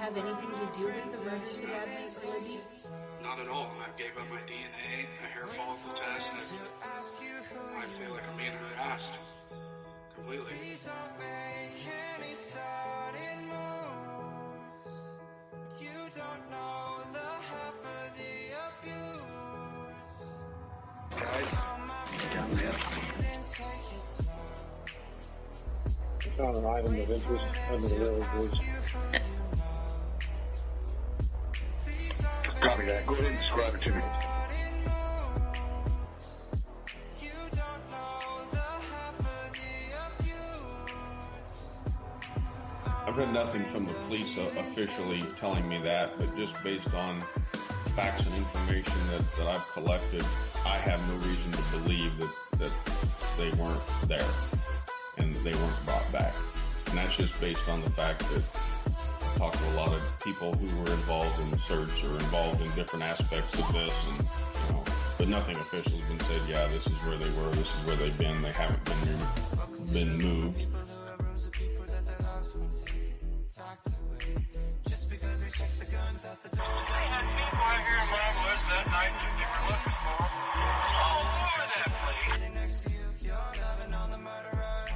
have anything to do with the murders of Abby and Libby? Not at all. I gave up my DNA, a hair follicle test, and I feel like I'm being harassed. Completely. Guys, I found an item of interest under the railroad bridge. copy that. Go ahead and describe it to me. I've read nothing from the police officially telling me that, but just based on facts and information that I've collected, I have no reason to believe that they weren't there and they weren't brought back. And that's just based on the fact that I've talked to a lot of people who were involved in the search or involved in different aspects of this, and but nothing official has been said. Yeah, this is where they were. This is where they've been. They haven't been moved. Just because we checked the guns at the door. They had people out here in my woods that night that they were looking for. All over that place. Sitting next to you, you're loving on the murder ride.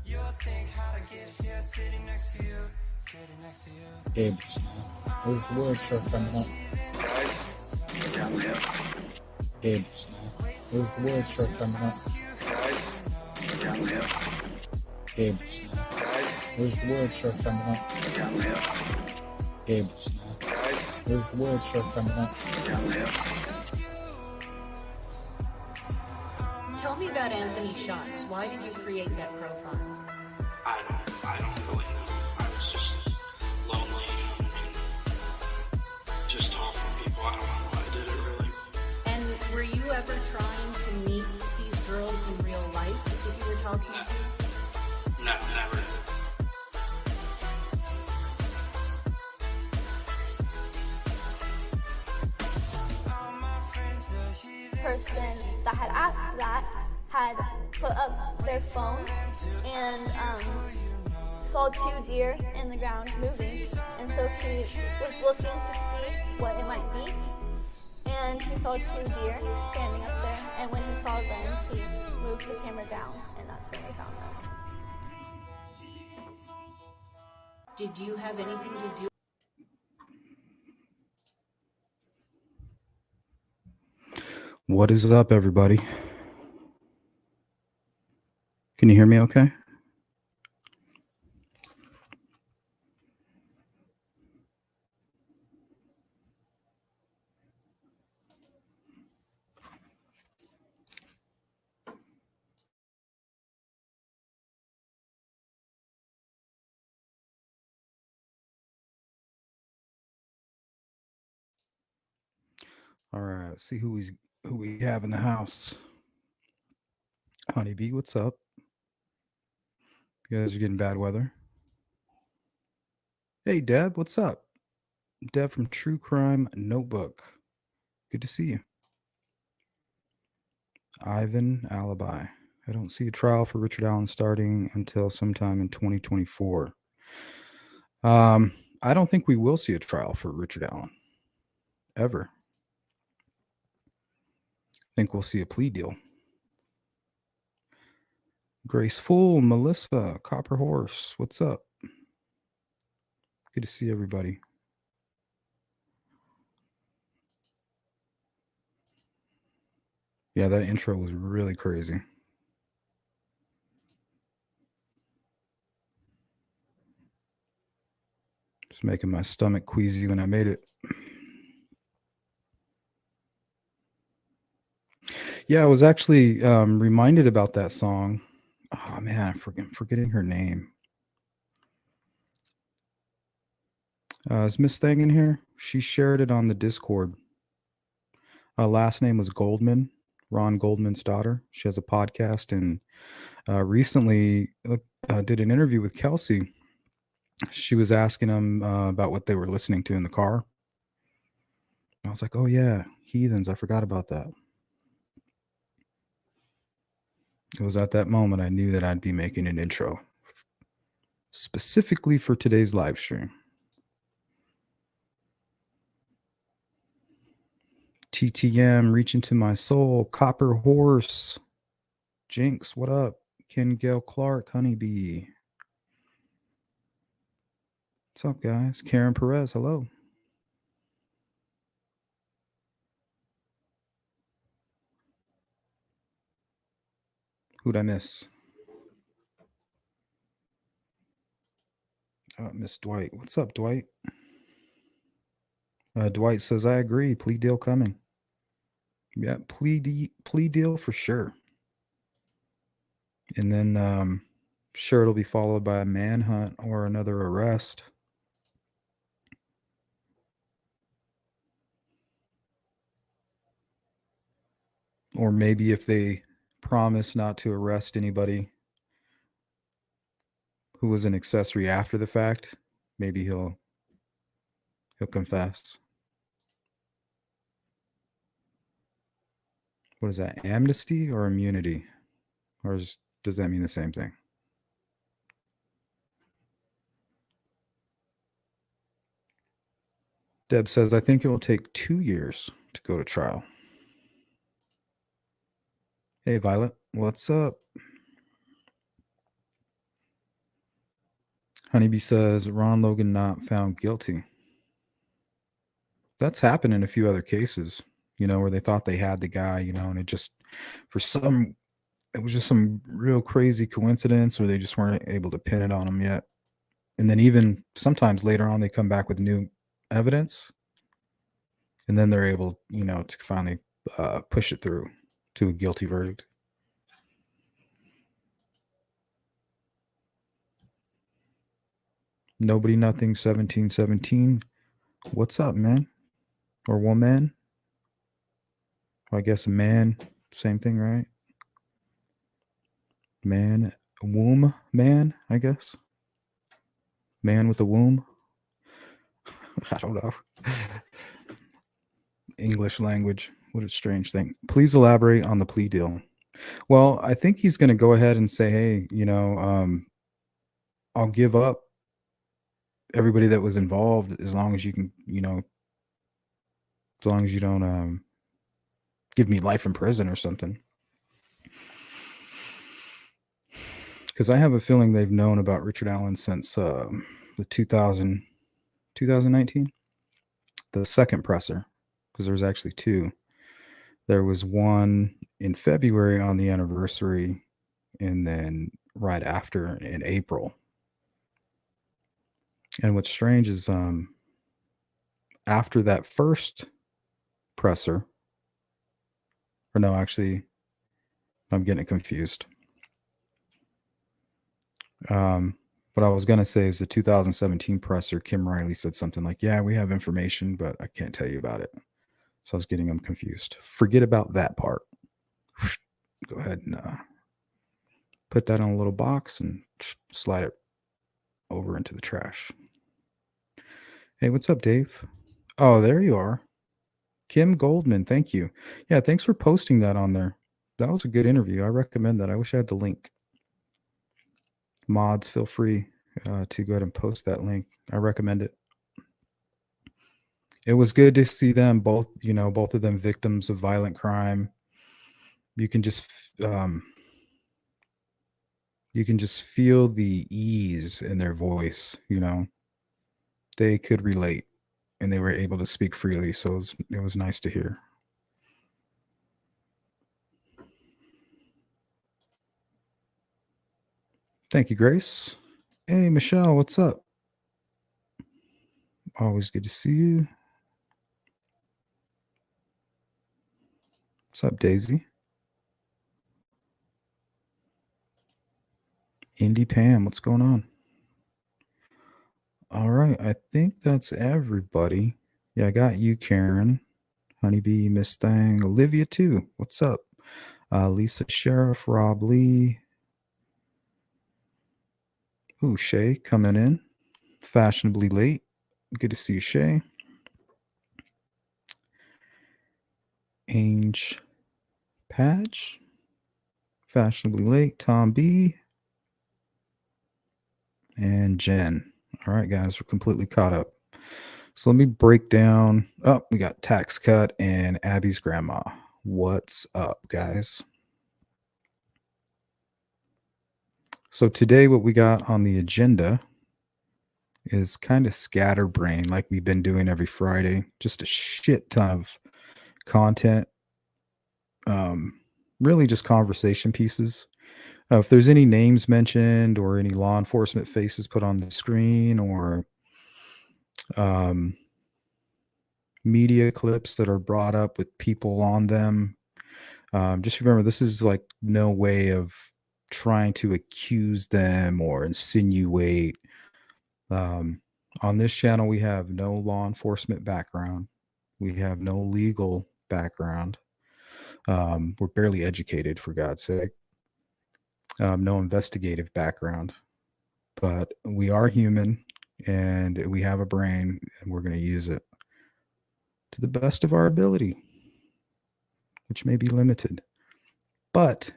You'll think how to get here. Sitting next to you, sitting next to you. Gabe, where's the word truck coming up? Guys, down there. Gabe, where's the word truck coming up? Guys, down there. Gabe, Guys, where's the word truck coming up? down there. Gabe, Guys, where's the word truck coming up? down there. Tell me about Anthony Shots. Why did you create that profile? I don't really know. I was just lonely and just talking to people. I don't know why I did it really. And were you ever trying to meet these girls in real life that you were talking to? No, never. Person that had asked that had put up their phone and saw 2 deer in the ground moving, and so he was looking to see what it might be, and he saw 2 deer standing up there, and when he saw them, he moved the camera down, and that's when we found them. Did you have anything to do? What is up, everybody? Can you hear me okay? All right, let's see who we have in the house. Honeybee, what's up? You guys are getting bad weather. Hey, Deb, what's up? Deb from True Crime Notebook. Good to see you. Ivan Alibi. I don't see a trial for Richard Allen starting until sometime in 2024. I don't think we will see a trial for Richard Allen. Ever. I think we'll see a plea deal. Graceful, Melissa, Copper Horse, what's up? Good to see everybody. Yeah, that intro was really crazy. Just making my stomach queasy when I made it. Yeah, I was actually reminded about that song. Oh man, I'm forgetting her name. Is Miss Thang in here? She shared it on the Discord. Last name was Goldman, Ron Goldman's daughter. She has a podcast and recently did an interview with Kelsey. She was asking him about what they were listening to in the car. And I was like, oh yeah, Heathens. I forgot about that. It was at that moment I knew that I'd be making an intro specifically for today's live stream. TTM, Reach Into My Soul, Copper Horse, Jinx, what up? Ken Gail Clark, Honeybee. What's up, guys? Karen Perez, hello. Who'd I miss? Miss Dwight. What's up, Dwight? Dwight says, I agree. Plea deal coming. Yeah, plea deal for sure. And then sure it'll be followed by a manhunt or another arrest. Or maybe if they promise not to arrest anybody who was an accessory after the fact, maybe he'll confess. What is that? Amnesty or immunity? Or does that mean the same thing? Deb says, I think it will take 2 years to go to trial. Hey, Violet, what's up? Honeybee says, Ron Logan not found guilty. That's happened in a few other cases, where they thought they had the guy, and it just, it was just some real crazy coincidence, or they just weren't able to pin it on him yet. And then even sometimes later on, they come back with new evidence, and then they're able, to finally push it through to a guilty verdict. Nobody, nothing, 1717. What's up, man? Or woman? I guess man, same thing, right? Man, womb, man, I guess. Man with a womb. I don't know. English language. What a strange thing. Please elaborate on the plea deal. Well, I think he's going to go ahead and say, hey, I'll give up everybody that was involved as long as you can, as long as you don't give me life in prison or something. Because I have a feeling they've known about Richard Allen since the 2019, the second presser, because there was actually two. There was one in February on the anniversary, and then right after in April. And what's strange is after that first presser, or no, actually, I'm getting it confused. What I was going to say is the 2017 presser, Kim Riley said something like, yeah, we have information, but I can't tell you about it. So I was getting them confused. Forget about that part. Go ahead and put that in a little box and slide it over into the trash. Hey, what's up, Dave? Oh, there you are. Kim Goldman, thank you. Yeah, thanks for posting that on there. That was a good interview. I recommend that. I wish I had the link. Mods, feel free to go ahead and post that link. I recommend it. It was good to see them both, both of them victims of violent crime. You can just feel the ease in their voice, They could relate and they were able to speak freely, so it was nice to hear. Thank you, Grace. Hey, Michelle, what's up? Always good to see you. What's up, Daisy? Indy Pam, what's going on? All right, I think that's everybody. Yeah, I got you, Karen. Honeybee, Miss Thang, Olivia too. What's up? Lisa Sheriff, Rob Lee. Ooh, Shay coming in. Fashionably late. Good to see you, Shay. Ange Patch. Fashionably late. Tom B. And Jen. All right, guys, we're completely caught up. So let me break down. Oh, we got Tax Cut and Abby's grandma. What's up, guys? So today what we got on the agenda is kind of scatterbrain like we've been doing every Friday. Just a shit ton of content. Really just conversation pieces. If there's any names mentioned or any law enforcement faces put on the screen or media clips that are brought up with people on them, just remember this is like no way of trying to accuse them or insinuate. On this channel, we have no law enforcement background. We have no legal background. We're barely educated, for God's sake. No investigative background. But we are human and we have a brain and we're going to use it to the best of our ability, which may be limited. But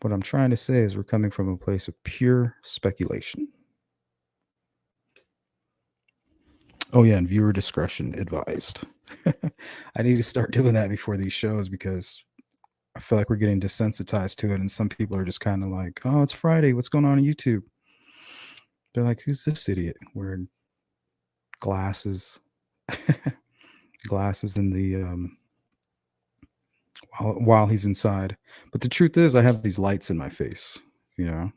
what I'm trying to say is we're coming from a place of pure speculation. Oh, yeah, and viewer discretion advised. I need to start doing that before these shows because I feel like we're getting desensitized to it, and some people are just kind of like, oh, it's Friday. What's going on YouTube? They're like, who's this idiot wearing glasses? Glasses in the while he's inside. But the truth is, I have these lights in my face, you know?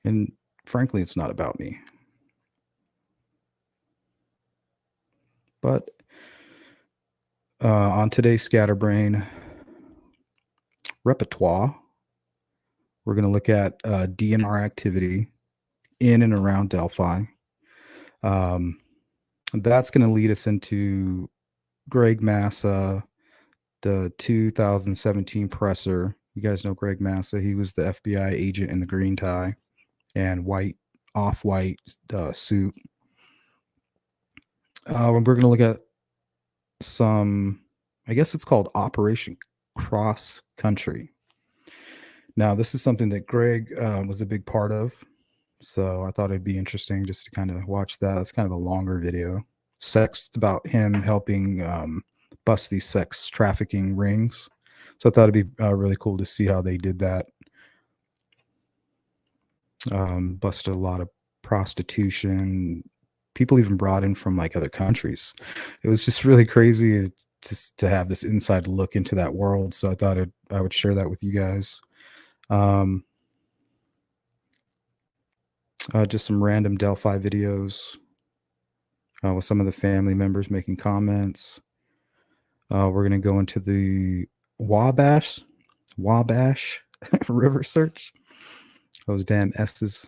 And frankly, it's not about me. But on today's Scatterbrain repertoire, we're going to look at DNR activity in and around Delphi. That's going to lead us into Greg Massa, the 2017 presser. You guys know Greg Massa. He was the FBI agent in the green tie and off-white suit. We're going to look at some, I guess it's called Operation Cross Country. Now, this is something that Greg was a big part of. So I thought it'd be interesting just to kind of watch that. It's kind of a longer video. It's about him helping bust these sex trafficking rings. So I thought it'd be really cool to see how they did that. Busted a lot of prostitution. People even brought in from like other countries. It was just really crazy to have this inside look into that world. So I thought I would share that with you guys. Just some random Delphi videos with some of the family members making comments. We're going to go into the Wabash River search. Those damn S's.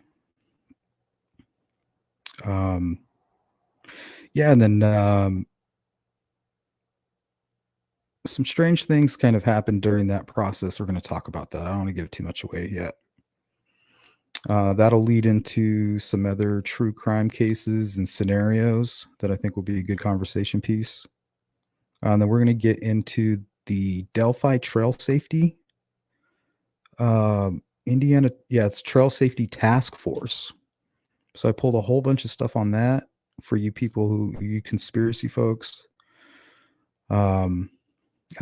Yeah, and then some strange things kind of happened during that process. We're going to talk about that. I don't want to give too much away yet. That'll lead into some other true crime cases and scenarios that I think will be a good conversation piece. And then we're going to get into the Delphi Trail Safety. Indiana, yeah, it's Trail Safety Task Force. So I pulled a whole bunch of stuff on that for you people you conspiracy folks. And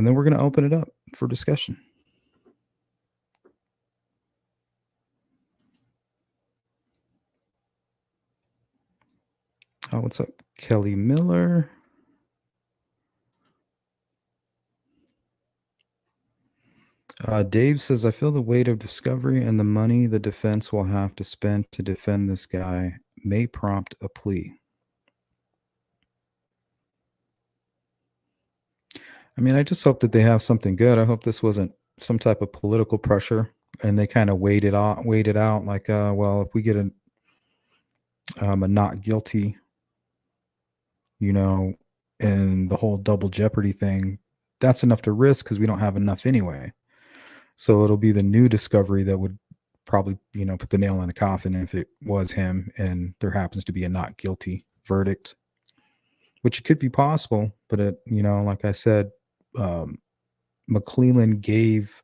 then we're going to open it up for discussion. Oh, what's up, Kelly Miller? Dave says, I feel the weight of discovery and the money the defense will have to spend to defend this guy may prompt a plea. I mean, I just hope that they have something good. I hope this wasn't some type of political pressure and they kind of wait it out like, well, if we get a not guilty, you know, and the whole double jeopardy thing, that's enough to risk because we don't have enough anyway. So it'll be the new discovery that would probably, you know, put the nail in the coffin if it was him and there happens to be a not guilty verdict, which could be possible. But it, you know, like I said, McClellan gave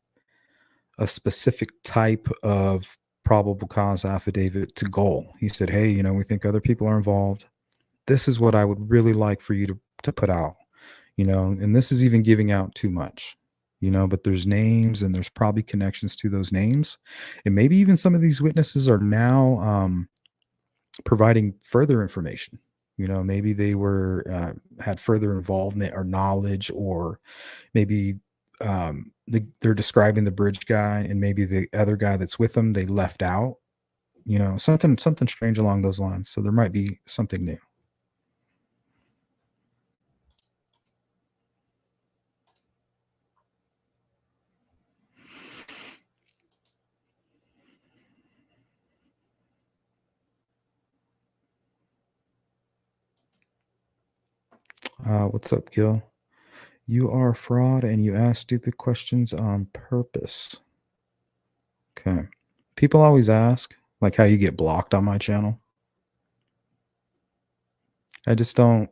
a specific type of probable cause affidavit to Goal. He said, hey, you know, we think other people are involved. This is what I would really like for you to put out, you know, and this is even giving out too much, you know, but there's names and there's probably connections to those names. And maybe even some of these witnesses are now providing further information. You know, maybe they were had further involvement or knowledge, or maybe they're describing the bridge guy and maybe the other guy that's with them they left out. You know, something strange along those lines. So there might be something new. What's up, Gil? You are a fraud and you ask stupid questions on purpose. Okay. People always ask, like, how you get blocked on my channel. I don't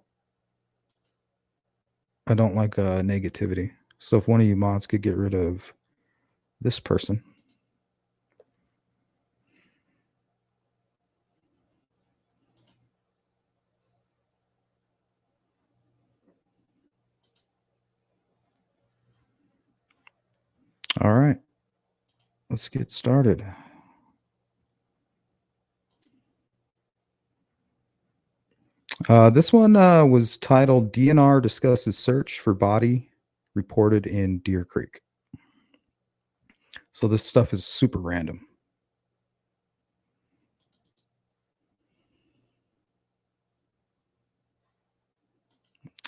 like negativity. So if one of you mods could get rid of this person. All right. Let's get started. This one was titled DNR Discusses Search for Body Reported in Deer Creek. So this stuff is super random.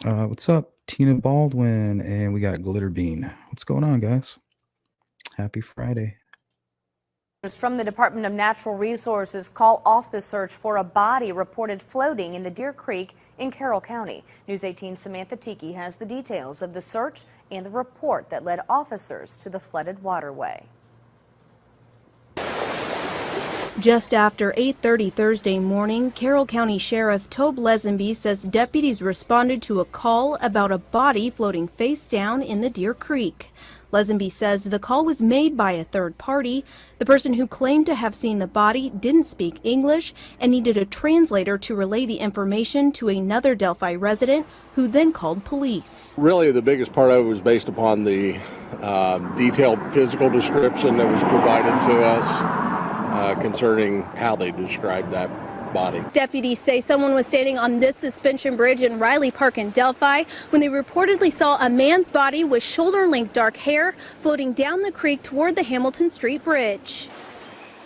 What's up, Tina Baldwin? And we got Glitter Bean. What's going on, guys? Happy Friday. From the Department of Natural Resources call off the search for a body reported floating in the Deer Creek in Carroll County. News 18 Samantha Tiki has the details of the search and the report that led officers to the flooded waterway. Just after 8:30 Thursday morning, Carroll County Sheriff Tobe Lesenby says deputies responded to a call about a body floating face down in the Deer Creek. Lesenby says the call was made by a third party. The person who claimed to have seen the body didn't speak English and needed a translator to relay the information to another Delphi resident who then called police. Really, the biggest part of it was based upon the detailed physical description that was provided to us concerning how they described that body. Deputies say someone was standing on this suspension bridge in Riley Park in Delphi when they reportedly saw a man's body with shoulder-length dark hair floating down the creek toward the Hamilton Street Bridge.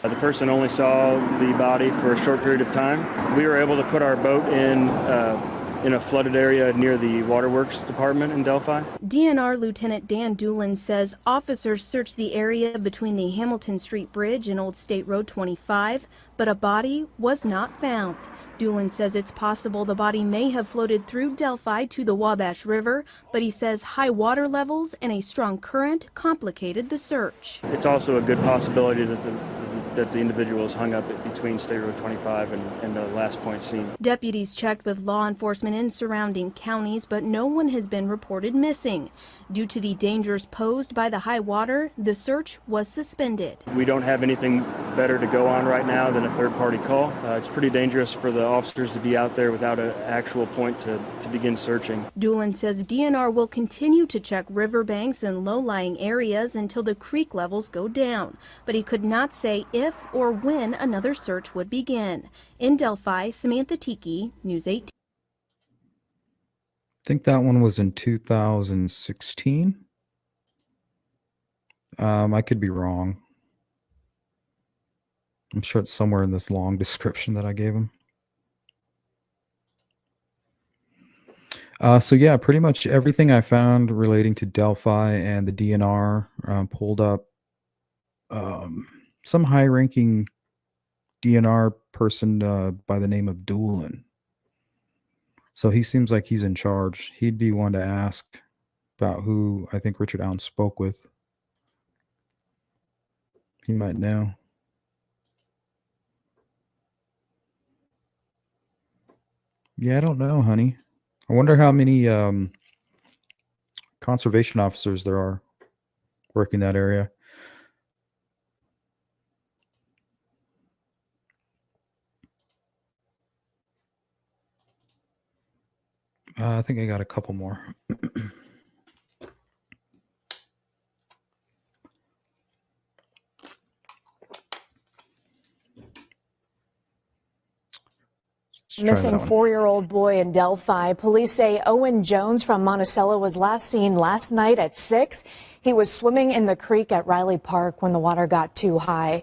The person only saw the body for a short period of time. We were able to put our boat in a flooded area near the Waterworks Department in Delphi. DNR Lieutenant Dan Doolin says officers searched the area between the Hamilton Street Bridge and Old State Road 25, but a body was not found. Doolin says it's possible the body may have floated through Delphi to the Wabash River, but he says high water levels and a strong current complicated the search. It's also a good possibility that the individual is hung up between State Road 25 and the last point seen. Deputies checked with law enforcement in surrounding counties, but no one has been reported missing. Due to the dangers posed by the high water, the search was suspended. We don't have anything better to go on right now than a third-party call. It's pretty dangerous for the officers to be out there without an actual point to begin searching. Doolin says DNR will continue to check riverbanks and low-lying areas until the creek levels go down, but he could not say if or when another search would begin. In Delphi, Samantha Tiki, News 18. I think that one was in 2016. I could be wrong. I'm sure it's somewhere in this long description that I gave him. So yeah, pretty much everything I found relating to Delphi and the DNR pulled up some high-ranking DNR person by the name of Doolin. So he seems like he's in charge. He'd be one to ask about who I think Richard Allen spoke with. He might know. Yeah, I don't know, honey. I wonder how many conservation officers there are working that area. I think I got a couple more. Missing 4-year-old boy in Delphi. Police say Owen Jones from Monticello was last seen last night at 6. He was swimming in the creek at Riley Park when the water got too high.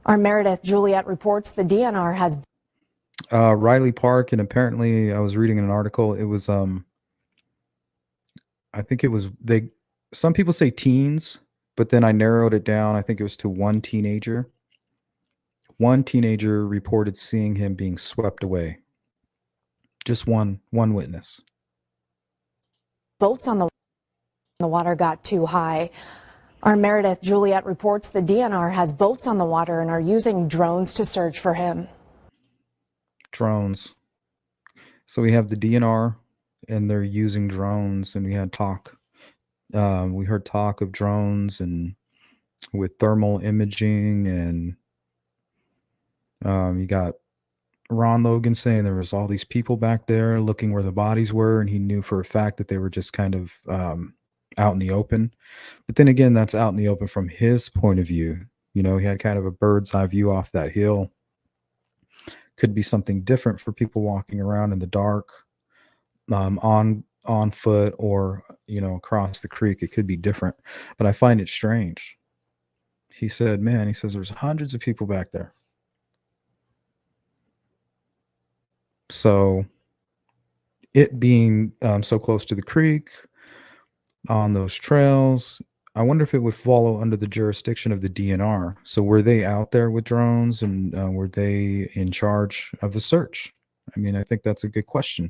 Our Meredith Juliet reports the DNR has Riley Park, and apparently I was reading an article. It was I think it was some people say teens, but then I narrowed it down. I think it was to one teenager. One teenager reported seeing him being swept away. Just one witness. boats on the water got too high. Our Meredith Juliet reports the DNR has boats on the water and are using drones to search for him. Drones. So we have the DNR and they're using drones, and we had talk. We heard talk of drones and with thermal imaging, and you got Ron Logan saying there was all these people back there looking where the bodies were, and he knew for a fact that they were just kind of out in the open. But then again, that's out in the open from his point of view. You know, he had kind of a bird's eye view off that hill. Could be something different for people walking around in the dark, on foot, or, you know, across the creek. It could be different, but I find it strange. He said, man, he says there's hundreds of people back there. So it being so close to the creek, on those trails, I wonder if it would follow under the jurisdiction of the DNR. So were they out there with drones, and were they in charge of the search? I mean, I think that's a good question.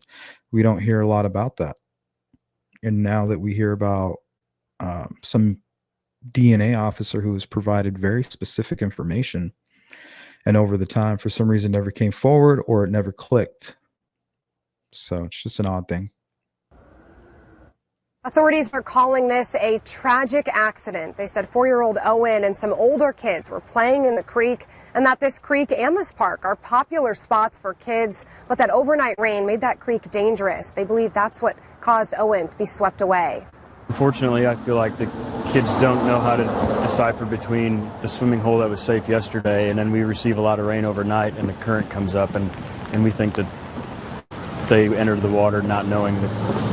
We don't hear a lot about that. And now that we hear about some DNA officer who has provided very specific information, and over the time, for some reason, never came forward, or it never clicked. So it's just an odd thing. Authorities are calling this a tragic accident. They said 4-year-old Owen and some older kids were playing in the creek, and that this creek and this park are popular spots for kids, but that overnight rain made that creek dangerous. They believe that's what caused Owen to be swept away. Unfortunately, I feel like the kids don't know how to decipher between the swimming hole that was safe yesterday, and then we receive a lot of rain overnight and the current comes up, and we think that they entered the water not knowing the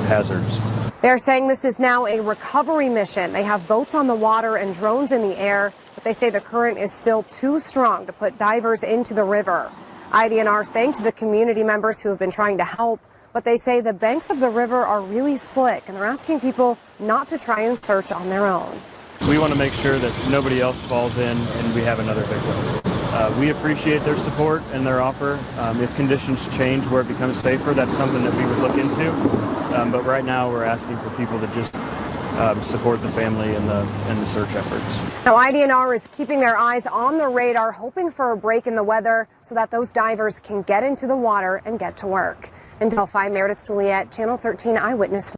hazards. They're saying this is now a recovery mission. They have boats on the water and drones in the air, but they say the current is still too strong to put divers into the river. IDNR thanked the community members who have been trying to help, but they say the banks of the river are really slick, and they're asking people not to try and search on their own. We want to make sure that nobody else falls in and we have another victim. We appreciate their support and their offer. If conditions change where it becomes safer, that's something that we would look into. But right now we're asking for people to just support the family and the search efforts. Now IDNR is keeping their eyes on the radar, hoping for a break in the weather so that those divers can get into the water and get to work. In Delphi, Meredith Juliet, Channel 13 Eyewitness.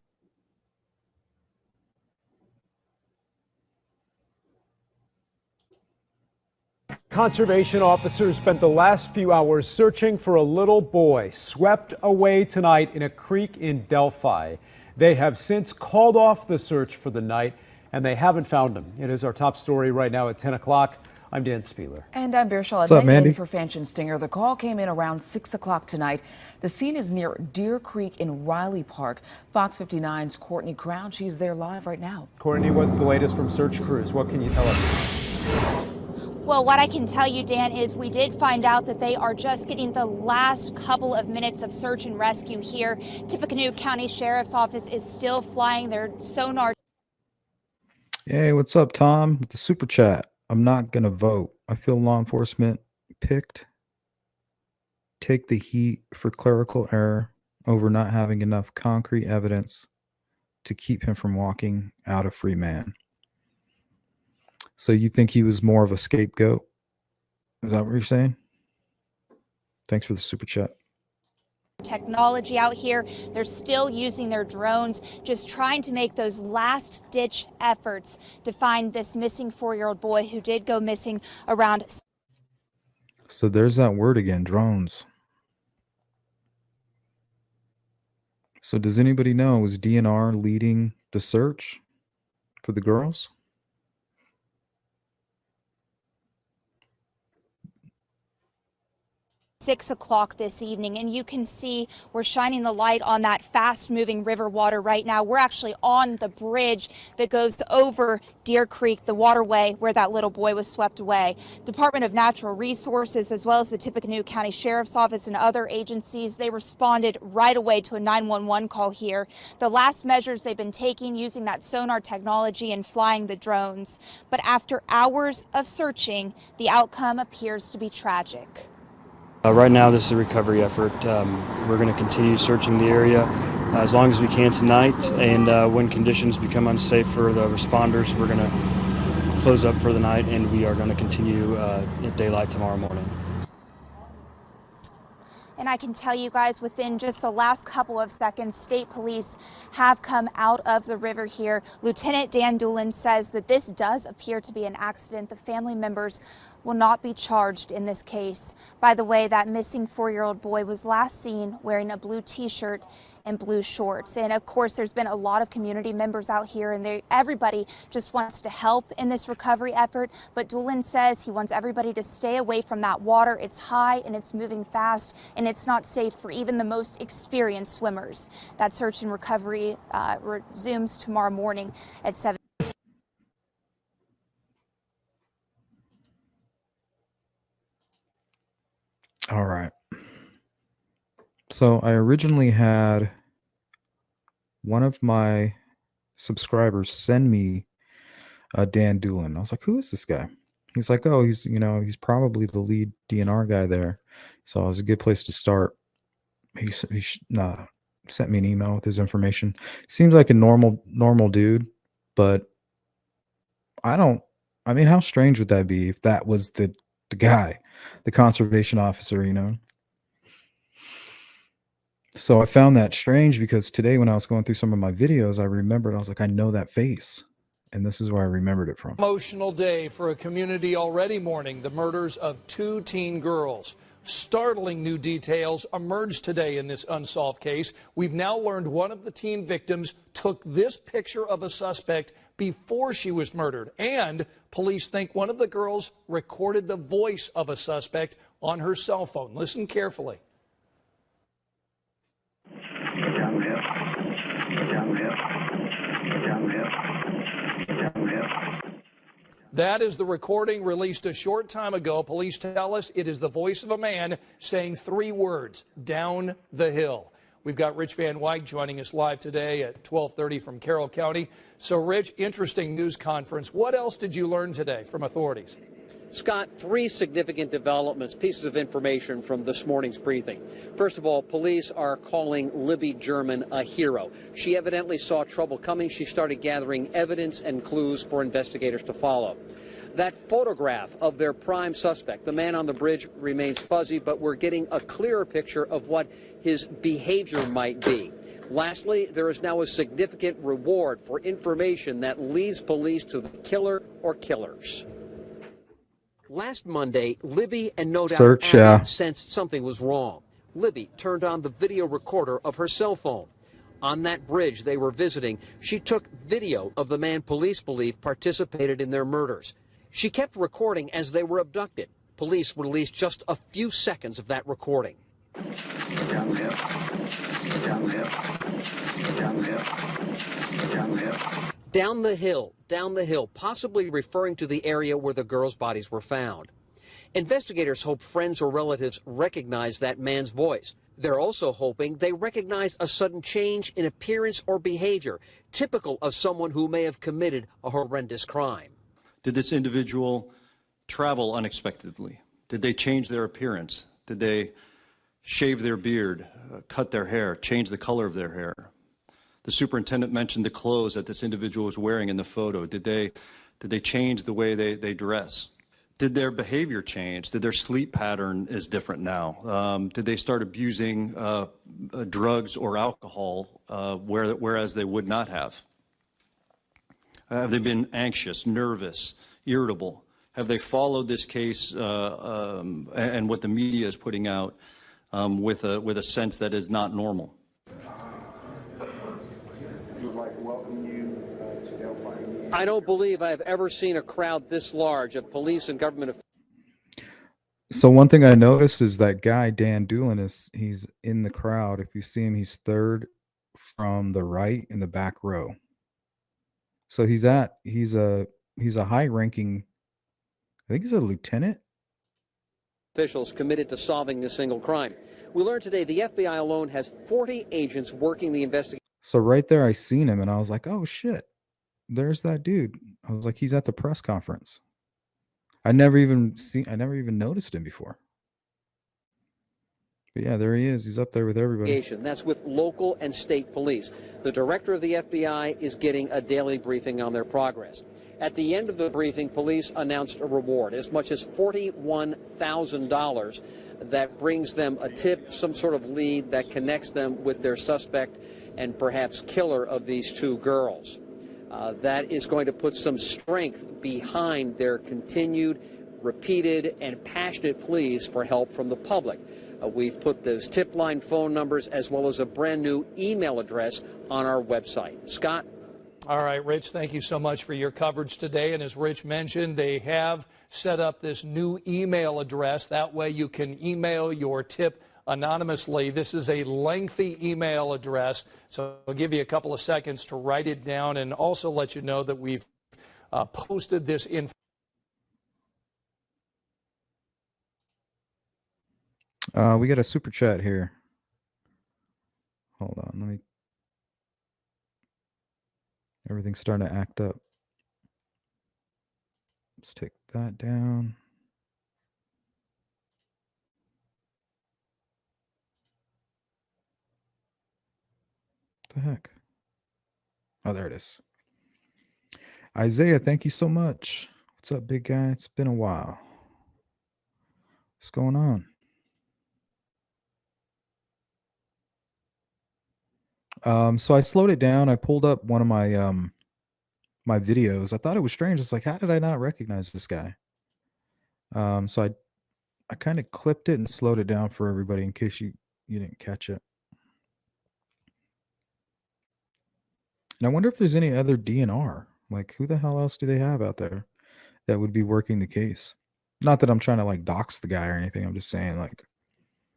Conservation officers spent the last few hours searching for a little boy swept away tonight in a creek in Delphi. They have since called off the search for the night, and they haven't found him. It is our top story right now at 10 o'clock. I'm Dan Spieler. And I'm Barsha. What's up, Mandy? For Fanchon Stinger. The call came in around 6 o'clock tonight. The scene is near Deer Creek in Riley Park. Fox 59's Courtney Crown. She's there live right now. Courtney, what's the latest from search crews? What can you tell us? Well, what I can tell you, Dan, is we did find out that they are just getting the last couple of minutes of search and rescue here. Tippecanoe County Sheriff's Office is still flying their sonar. Hey, what's up, Tom? With the super chat. I'm not going to vote. I feel law enforcement picked. Take the heat for clerical error over not having enough concrete evidence to keep him from walking out a free man. So you think he was more of a scapegoat? Is that what you're saying? Thanks for the super chat. Technology out here. They're still using their drones, just trying to make those last ditch efforts to find this missing 4-year-old boy who did go missing around. So there's that word again, drones. So does anybody know, was DNR leading the search for the girls? .6 this evening, and you can see we're shining the light on that fast-moving river water right now. We're actually on the bridge that goes over Deer Creek, the waterway where that little boy was swept away. Department of Natural Resources, as well as the Tippecanoe County Sheriff's Office and other agencies, they responded right away to a 911 call here. The last measures they've been taking using that sonar technology and flying the drones. But after hours of searching, the outcome appears to be tragic. Right now, this is a recovery effort. We're going to continue searching the area as long as we can tonight, and when conditions become unsafe for the responders, we're going to close up for the night, and we are going to continue at daylight tomorrow morning. And I can tell you guys, within just the last couple of seconds, state police have come out of the river here. Lieutenant Dan Doolin says that this does appear to be an accident. The family members will not be charged in this case. By the way, that missing 4-year-old boy was last seen wearing a blue t-shirt and blue shorts. And of course, there's been a lot of community members out here, and everybody just wants to help in this recovery effort. But Doolin says he wants everybody to stay away from that water. It's high and it's moving fast, and it's not safe for even the most experienced swimmers. That search and recovery resumes tomorrow morning at 7. All right. So I originally had one of my subscribers send me Dan Doolin. I was like, who is this guy? He's like, oh, he's probably the lead DNR guy there. So it was a good place to start. He sent me an email with his information. Seems like a normal dude, but I mean, how strange would that be if that was the guy, the conservation officer, you know? So I found that strange because today when I was going through some of my videos, I remembered, I was like, I know that face. And this is where I remembered it from. Emotional day for a community already mourning the murders of 2 teen girls. Startling new details emerged today in this unsolved case. We've now learned one of the teen victims took this picture of a suspect before she was murdered. And police think one of the girls recorded the voice of a suspect on her cell phone. Listen carefully. That is the recording released a short time ago. Police tell us it is the voice of a man saying 3 words, down the hill. We've got Rich Van Wyk joining us live today at 12:30 from Carroll County. So, Rich, interesting news conference. What else did you learn today from authorities? Scott, 3 significant developments, pieces of information from this morning's briefing. First of all, police are calling Libby German a hero. She evidently saw trouble coming. She started gathering evidence and clues for investigators to follow. That photograph of their prime suspect, the man on the bridge, remains fuzzy, but we're getting a clearer picture of what his behavior might be. Lastly, there is now a significant reward for information that leads police to the killer or killers. Last Monday, Libby and no doubt Anna sensed something was wrong. Libby turned on the video recorder of her cell phone. On that bridge they were visiting, she took video of the man police believe participated in their murders. She kept recording as they were abducted. Police released just a few seconds of that recording. Downhill. Downhill. Downhill. Downhill. Down the hill, possibly referring to the area where the girls' bodies were found. Investigators hope friends or relatives recognize that man's voice. They're also hoping they recognize a sudden change in appearance or behavior, typical of someone who may have committed a horrendous crime. Did this individual travel unexpectedly? Did they change their appearance? Did they shave their beard, cut their hair, change the color of their hair? The superintendent mentioned the clothes that this individual was wearing in the photo. Did they change the way they dress? Did their behavior change? Did their sleep pattern is different now? Did they start abusing drugs or alcohol whereas they would not have? Have they been anxious, nervous, irritable? Have they followed this case and what the media is putting out with a sense that is not normal? I don't believe I've ever seen a crowd this large of police and government officials. So one thing I noticed is that guy, Dan Doolin, he's in the crowd. If you see him, he's third from the right in the back row. So he's a high ranking, I think he's a lieutenant. Officials committed to solving a single crime. We learned today the FBI alone has 40 agents working the investigation. So right there, I seen him and I was like, oh shit, there's that dude. I was like, he's at the press conference. I never even noticed him before. But yeah, there he is. He's up there with everybody. That's with local and state police. The director of the FBI is getting a daily briefing on their progress. At the end of the briefing, police announced a reward, as much as $41,000, that brings them a tip, some sort of lead that connects them with their suspect and perhaps killer of these two girls. That is going to put some strength behind their continued, repeated, and passionate pleas for help from the public. We've put those tip line phone numbers as well as a brand new email address on our website. Scott? All right, Rich, thank you so much for your coverage today. And as Rich mentioned, they have set up this new email address. That way you can email your tip anonymously. This is a lengthy email address, so I'll give you a couple of seconds to write it down and also let you know that we've posted this info. We got a super chat here. Hold on, everything's starting to act up. Let's take that down. What the heck? Oh, there it is. Isaiah, thank you so much. What's up, big guy? It's been a while. What's going on? So I slowed it down. I pulled up one of my my videos. I thought it was strange. It's like, how did I not recognize this guy? So I kind of clipped it and slowed it down for everybody in case you didn't catch it. And I wonder if there's any other DNR. Like, who the hell else do they have out there that would be working the case? Not that I'm trying to like dox the guy or anything. I'm just saying, like,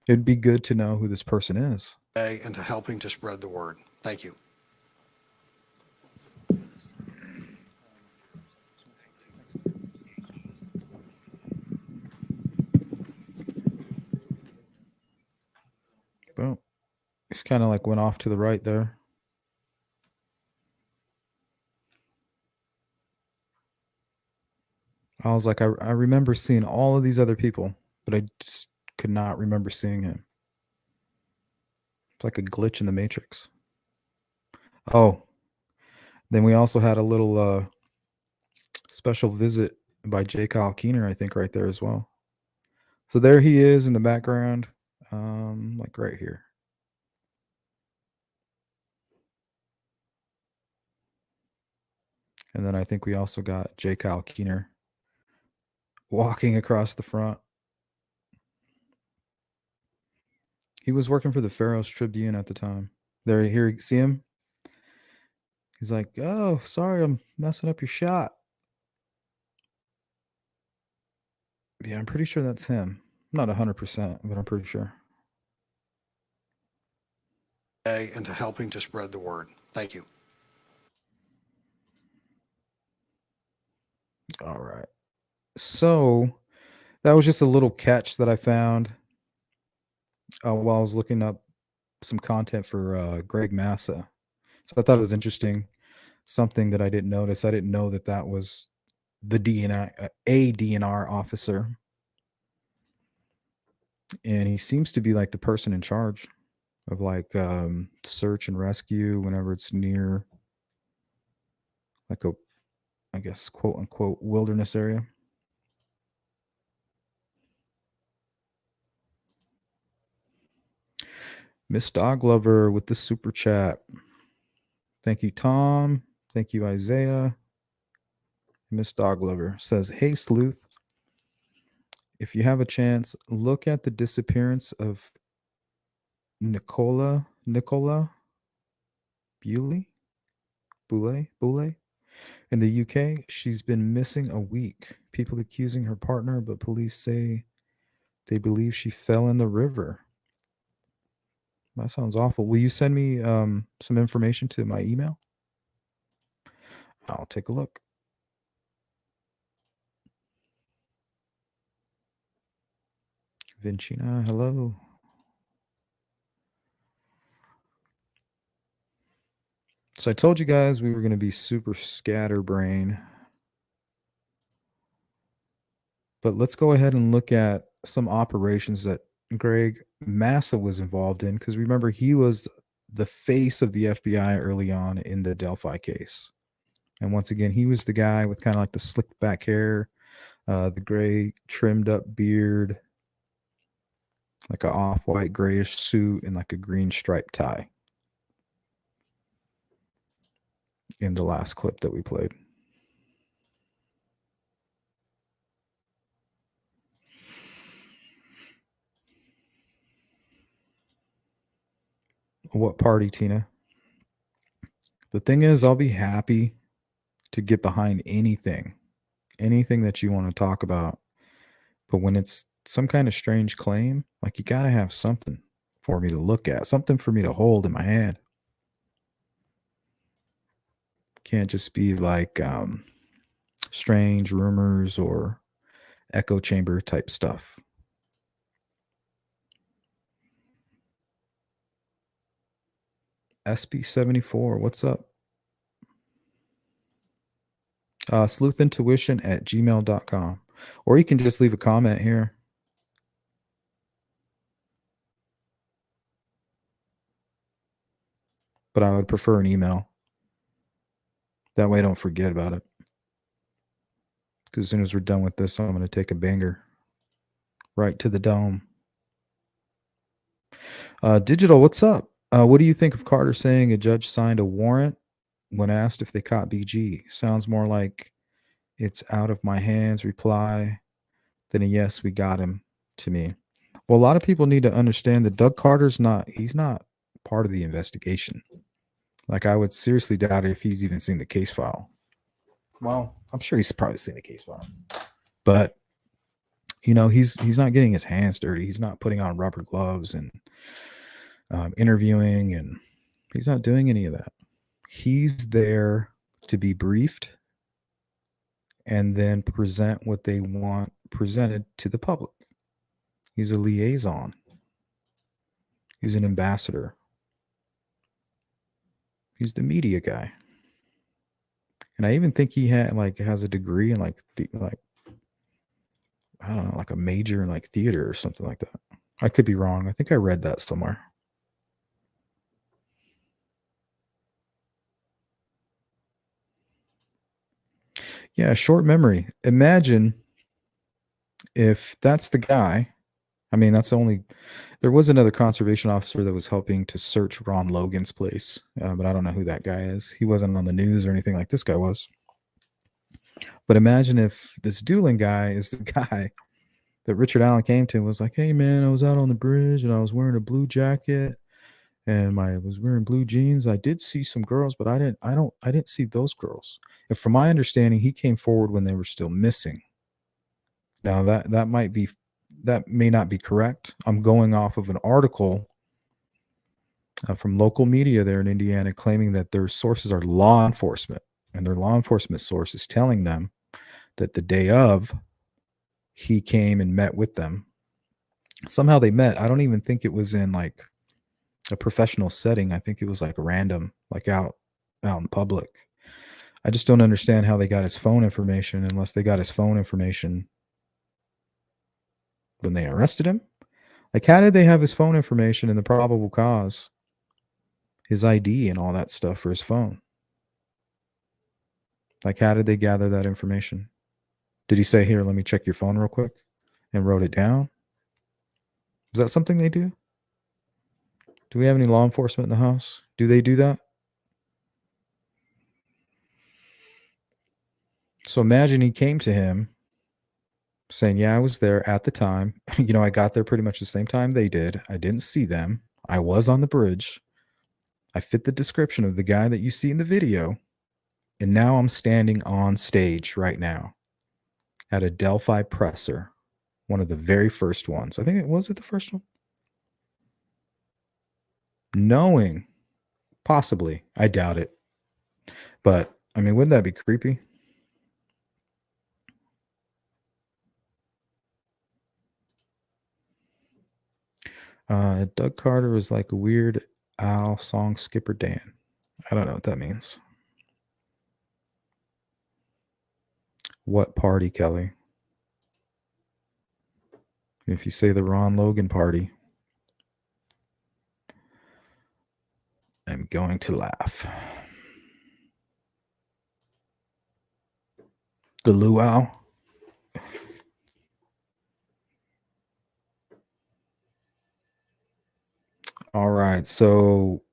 it'd be good to know who this person is. And to helping to spread the word. Thank you. Well, it's kind of like went off to the right there. I was like, I remember seeing all of these other people, but I just could not remember seeing him. It's like a glitch in the Matrix. Oh, then we also had a little special visit by J. Kyle Keener, I think, right there as well. So there he is in the background, like right here. And then I think we also got J. Kyle Keener walking across the front. He was working for the Pharaoh's Tribune at the time. There, here, see him? He's like, oh, sorry, I'm messing up your shot. Yeah, I'm pretty sure that's him. I'm not 100%, but I'm pretty sure. And to helping to spread the word. Thank you. All right. So that was just a little catch that I found while I was looking up some content for Greg Massa. So I thought it was interesting. Something that I didn't notice. I didn't know that that was the a DNR officer. And he seems to be like the person in charge of like search and rescue whenever it's near like a, I guess, quote unquote, wilderness area. Miss Dog Lover with the super chat. Thank you, Tom. Thank you, Isaiah. Miss Dog Lover says, hey, Sleuth, if you have a chance, look at the disappearance of Nicola Boule. In the UK, she's been missing a week. People accusing her partner, but police say they believe she fell in the river. That sounds awful. Will you send me some information to my email? I'll take a look. Vincina, hello. So I told you guys we were going to be super scatterbrain. But let's go ahead and look at some operations that Greg Massa was involved in, because remember, he was the face of the FBI early on in the Delphi case. And once again, he was the guy with kind of like the slicked back hair, the gray trimmed up beard, like a off-white grayish suit, and like a green striped tie in the last clip that we played. What party, Tina? The thing is, I'll be happy to get behind anything that you want to talk about. But when it's some kind of strange claim, like, you got to have something for me to look at, something for me to hold in my hand. Can't just be like strange rumors or echo chamber type stuff. SB74, what's up? sleuthintuition@gmail.com. Or you can just leave a comment here. But I would prefer an email. That way I don't forget about it. Because as soon as we're done with this, I'm going to take a banger right to the dome. Digital, what's up? What do you think of Carter saying a judge signed a warrant when asked if they caught BG? Sounds more like it's out of my hands reply than a yes, we got him to me. Well, a lot of people need to understand that Doug Carter's he's not part of the investigation. Like, I would seriously doubt if he's even seen the case file. Well, I'm sure he's probably seen the case file. But, you know, he's not getting his hands dirty. He's not putting on rubber gloves and interviewing, and he's not doing any of that. He's there to be briefed and then present what they want presented to the public. He's a liaison. He's an ambassador. He's the media guy. And I even think he has a degree in I don't know, like a major in like theater or something like that. I could be wrong. I think I read that somewhere. Yeah, short memory. Imagine if that's the guy. I mean, there was another conservation officer that was helping to search Ron Logan's place, but I don't know who that guy is. He wasn't on the news or anything like this guy was. But imagine if this Doolin guy is the guy that Richard Allen came to and was like, hey, man, I was out on the bridge and I was wearing a blue jacket and I was wearing blue jeans. I did see some girls, but I didn't see those girls. And from my understanding, he came forward when they were still missing. Now that may not be correct. I'm going off of an article from local media there in Indiana claiming that their sources are law enforcement, and their law enforcement source is telling them that the day of, he came and met with them. Somehow they met. I don't even think it was in like a professional setting. I think it was like random, like out in public. I just don't understand how they got his phone information unless they got his phone information when they arrested him. Like, how did they have his phone information and the probable cause, his ID and all that stuff for his phone? Like, how did they gather that information? Did he say, here, let me check your phone real quick, and wrote it down? Is that something they do? Do we have any law enforcement in the house? Do they do that? So imagine he came to him saying, yeah, I was there at the time. You know, I got there pretty much the same time they did. I didn't see them. I was on the bridge. I fit the description of the guy that you see in the video. And now I'm standing on stage right now at a Delphi presser, one of the very first ones. I think it was the first one? Knowing, possibly, I doubt it. But I mean, wouldn't that be creepy? Doug Carter was like a Weird Al song skipper Dan. I don't know what that means. What party, Kelly? If you say the Ron Logan party, I'm going to laugh. The luau. All right. So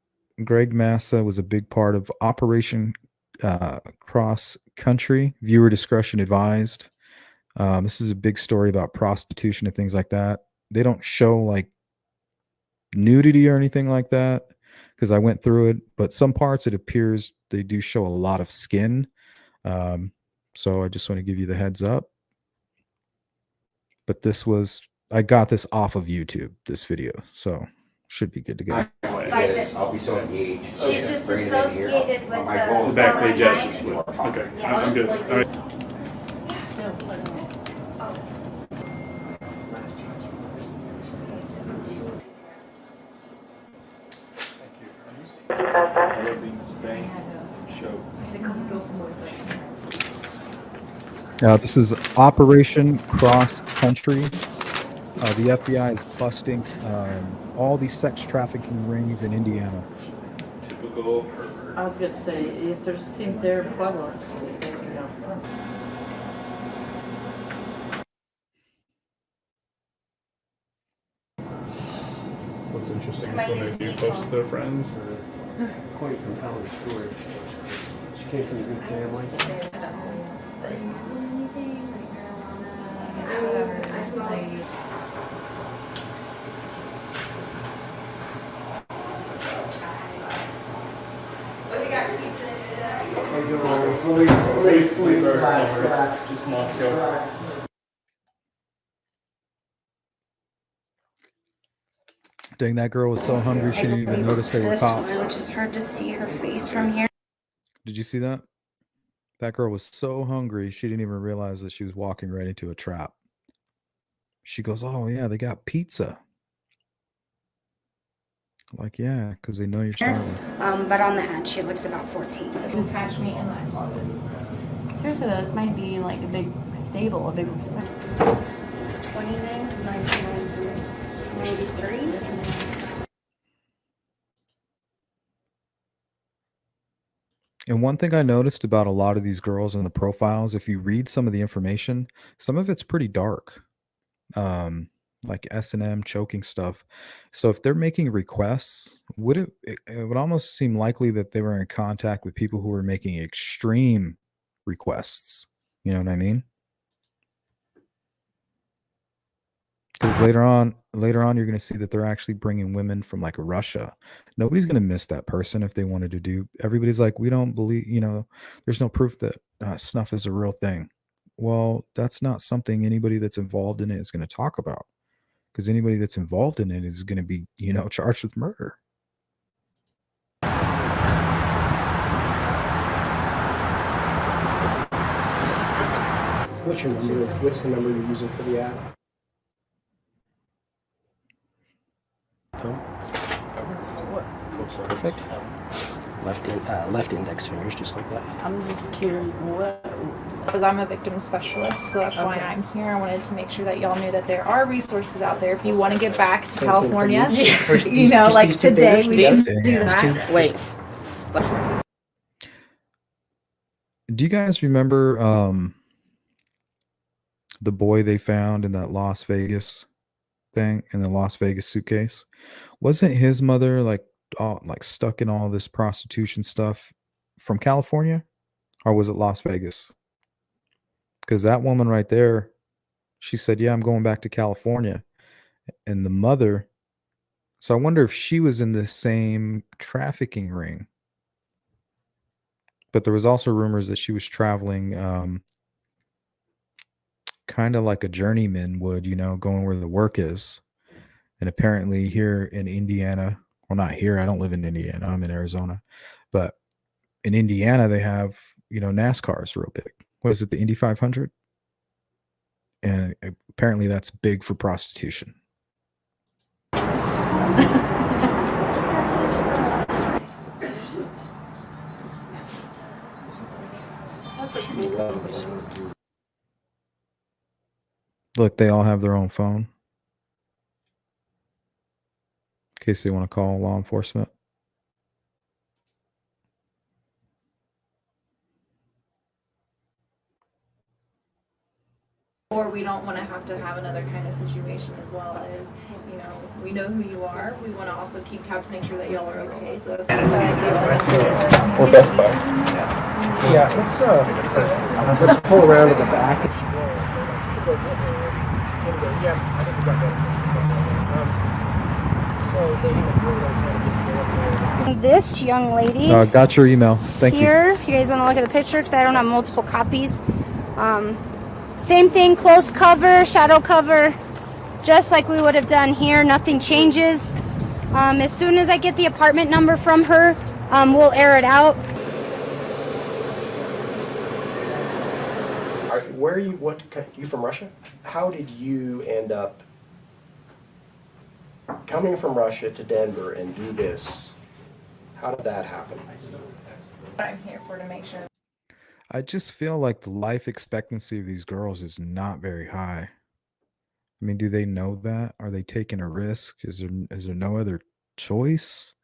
Greg Massa was a big part of Operation Cross Country. Viewer discretion advised. This is a big story about prostitution and things like that. They don't show like nudity or anything like that because I went through it, but some parts it appears they do show a lot of skin. So I just want to give you the heads up. But I got this off of YouTube, this video, so should be good to go. I'll be so engaged. She's just associated with the back page ads are split. Okay, Yeah. I'm good. All right. This is Operation Cross Country. The FBI is busting all these sex trafficking rings in Indiana. Typical. I was going to say, if there's a team there, Pueblo. What's interesting when they do post to their friends. Quite compelling story. She came from a good family. Please, just months ago. Dang, that girl was so hungry she didn't even notice they were cops. Which is hard to see her face from here. Did you see that? That girl was so hungry she didn't even realize that she was walking right into a trap. She goes, "Oh yeah, they got pizza." Like, yeah, because they know you're starving. But on the ad, she looks about 14. This hatch meat in my closet. Seriously though, this might be like a big stable, a big 29, 93. And one thing I noticed about a lot of these girls in the profiles, if you read some of the information, some of it's pretty dark. Like S&M choking stuff. So if they're making requests, it would almost seem likely that they were in contact with people who were making extreme requests. You know what I mean? Because later on, you're going to see that they're actually bringing women from like Russia. Nobody's going to miss that person if they wanted to do. Everybody's like, we don't believe, there's no proof that snuff is a real thing. Well, that's not something anybody that's involved in it is going to talk about. Because anybody that's involved in it is going to be, charged with murder. What's your number? What's the number you're using for the ad? Perfect. Left index fingers, just like that. I'm just curious, because I'm a victim specialist, so that's why I'm here. I wanted to make sure that y'all knew that there are resources out there if you want to get back to California. Like today we can do that. Wait. Do you guys remember the boy they found in that Las Vegas thing, in the Las Vegas suitcase? Wasn't his mother like stuck in all this prostitution stuff from California, or was it Las Vegas? Because that woman right there, she said, "Yeah, I'm going back to California," and the mother. So I wonder if she was in the same trafficking ring, But there was also rumors that she was traveling kind of like a journeyman would, going where the work is. And apparently here in Indiana, well, not here, I don't live in Indiana, I'm in Arizona, but in Indiana, they have, NASCAR's real big. What is it, the Indy 500? And apparently that's big for prostitution. Look, they all have their own phone. In case they want to call law enforcement. Or we don't want to have another kind of situation as well as, we know who you are. We want to also keep tabs to make sure that y'all are okay. So if Or Best Buy. Yeah, let's pull around to the back. This young lady. Got your email. Thank here, you. if you guys want to look at the picture, because I don't have multiple copies. Same thing, close cover, shadow cover, just like we would have done here. Nothing changes. As soon as I get the apartment number from her, we'll air it out. Where are you? You from Russia? How did you end up coming from Russia to Denver and do this? How did that happen? I'm here for to make sure. I just feel like the life expectancy of these girls is not very high. I mean, do they know that? Are they taking a risk? Is there no other choice?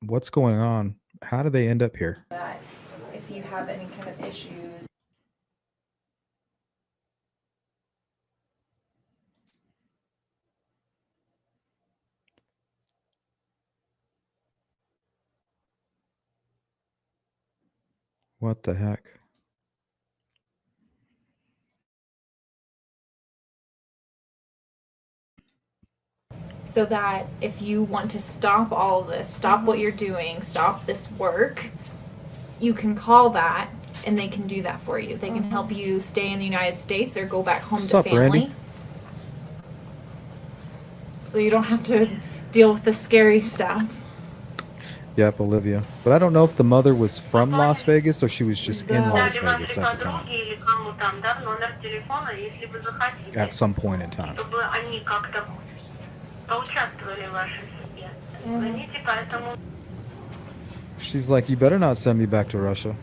What's going on? How do they end up here? That if you have any kind of issues. What the heck? So that if you want to stop all of this, stop what you're doing, stop this work, you can call that and they can do that for you. They can help you stay in the United States or go back home to family. Randy? So you don't have to deal with the scary stuff. Yep, Olivia. But I don't know if the mother was from Las Vegas or she was just in Las Vegas at the time. At some point in time. She's like, you better not send me back to Russia.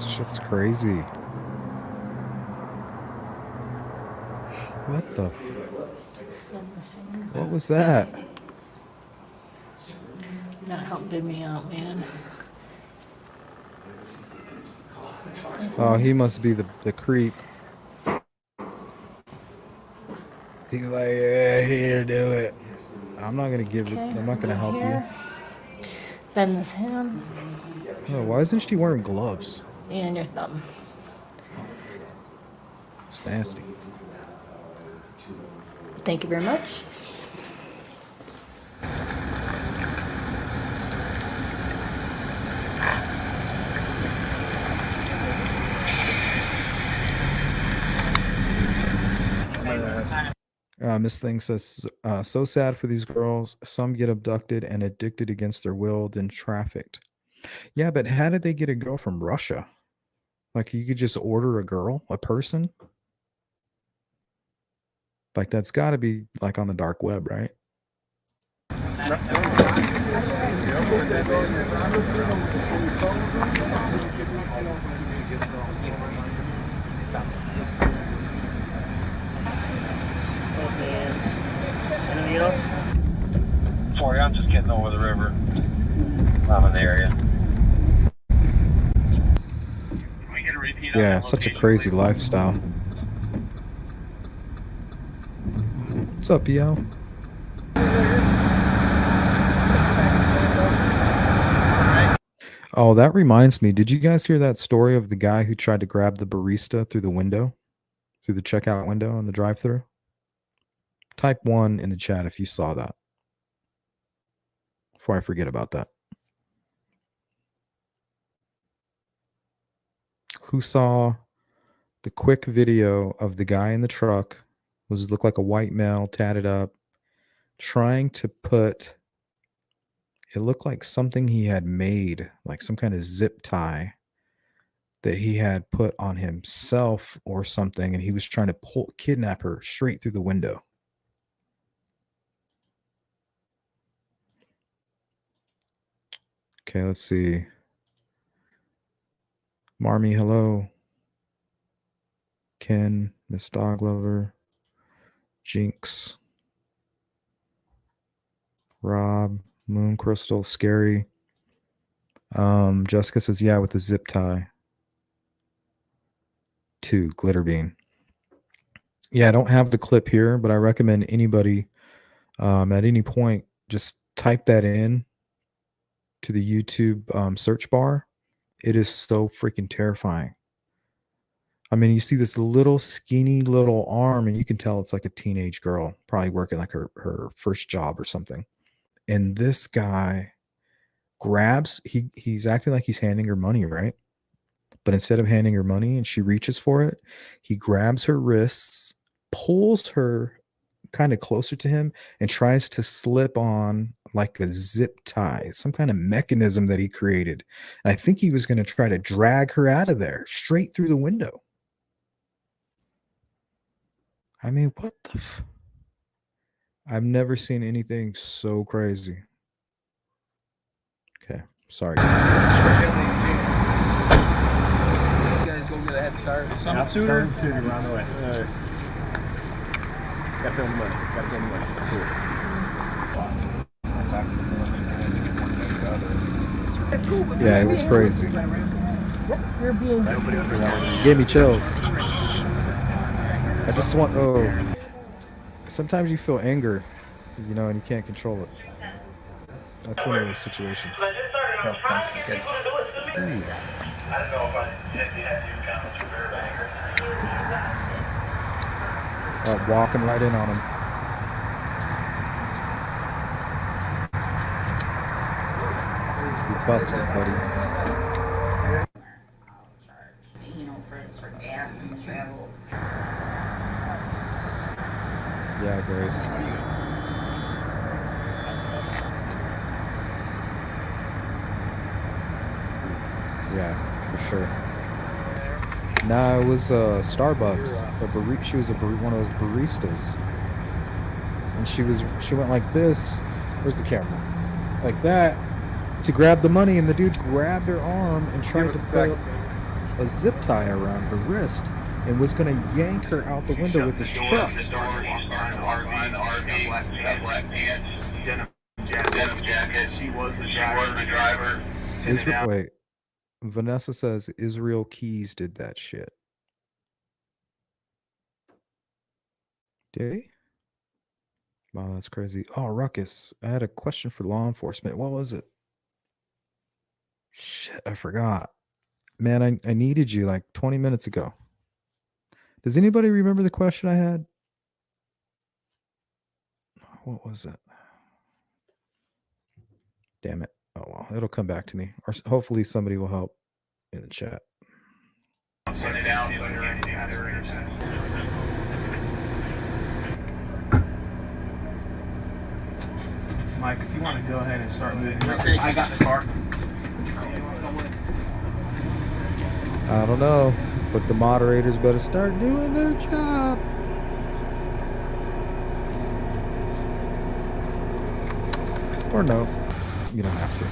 Shit's crazy. What the? What was that? That helped bid me out, man. Oh, he must be the creep. He's like, yeah, here, do it. I'm not gonna give it. I'm not gonna help you. Bend this hand. Oh, why isn't she wearing gloves? And your thumb. It's nasty. Thank you very much. Miss Thing says, so sad for these girls. Some get abducted and addicted against their will, then trafficked. Yeah, but how did they get a girl from Russia? Like, you could just order a girl, a person? Like, that's got to be, like, on the dark web, right? Anything else? Sorry, I'm just getting over the river. I'm in the area. Yeah, such a crazy lifestyle. What's up, yo? Oh, that reminds me. Did you guys hear that story of the guy who tried to grab the barista through the window, through the checkout window in the drive-thru? Type 1 in the chat if you saw that. Before I forget about that. Who saw the quick video of the guy in the truck, looked like a white male, tatted up, trying to put, it looked like something he had made, like some kind of zip tie that he had put on himself or something, and he was trying to kidnap her straight through the window. Okay, let's see. Marmy, hello. Ken, Miss Dog Lover, Jinx, Rob, Moon Crystal, Scary. Jessica says, yeah, with the zip tie. 2, Glitter Bean. Yeah, I don't have the clip here, but I recommend anybody at any point just type that in to the YouTube search bar. It is so freaking terrifying. I mean, you see this little skinny little arm, and you can tell it's like a teenage girl, probably working like her first job or something. And this guy grabs, he's acting like he's handing her money, right? But instead of handing her money and she reaches for it, he grabs her wrists, pulls her kind of closer to him, and tries to slip on like a zip tie, some kind of mechanism that he created. And I think he was going to try to drag her out of there straight through the window. I mean, what the I've never seen anything so crazy. Okay, sorry. You guys go get a head start. Summit Suitor? Summit Suitor, we're on the way. Gotta film the money. Gotta film the money. Let's do it. Yeah, it was crazy. You're being. Gave me chills. I just want. Oh, sometimes you feel anger, you know, and you can't control it. That's one of those situations. Walking right in on him. You busted, buddy. You know, for gas and travel. Yeah, Grace. Yeah, for sure. Nah, it was Starbucks. She was one of those baristas, and she went like this. Where's the camera? Like that to grab the money, and the dude grabbed her arm and tried to put a zip tie around her wrist, and was gonna yank her out the window with his truck. Denim jacket. She was the driver. Wait. Vanessa says Israel Keys did that shit. Did he? Wow, that's crazy. Oh, Ruckus. I had a question for law enforcement. What was it? Shit, I forgot. Man, I needed you like 20 minutes ago. Does anybody remember the question I had? What was it? Damn it. Oh, well, it'll come back to me. Or hopefully somebody will help in the chat. Mike, if you want to go ahead and start moving up, I got the car. I don't know, but the moderators better start doing their job. Or no, you don't have to.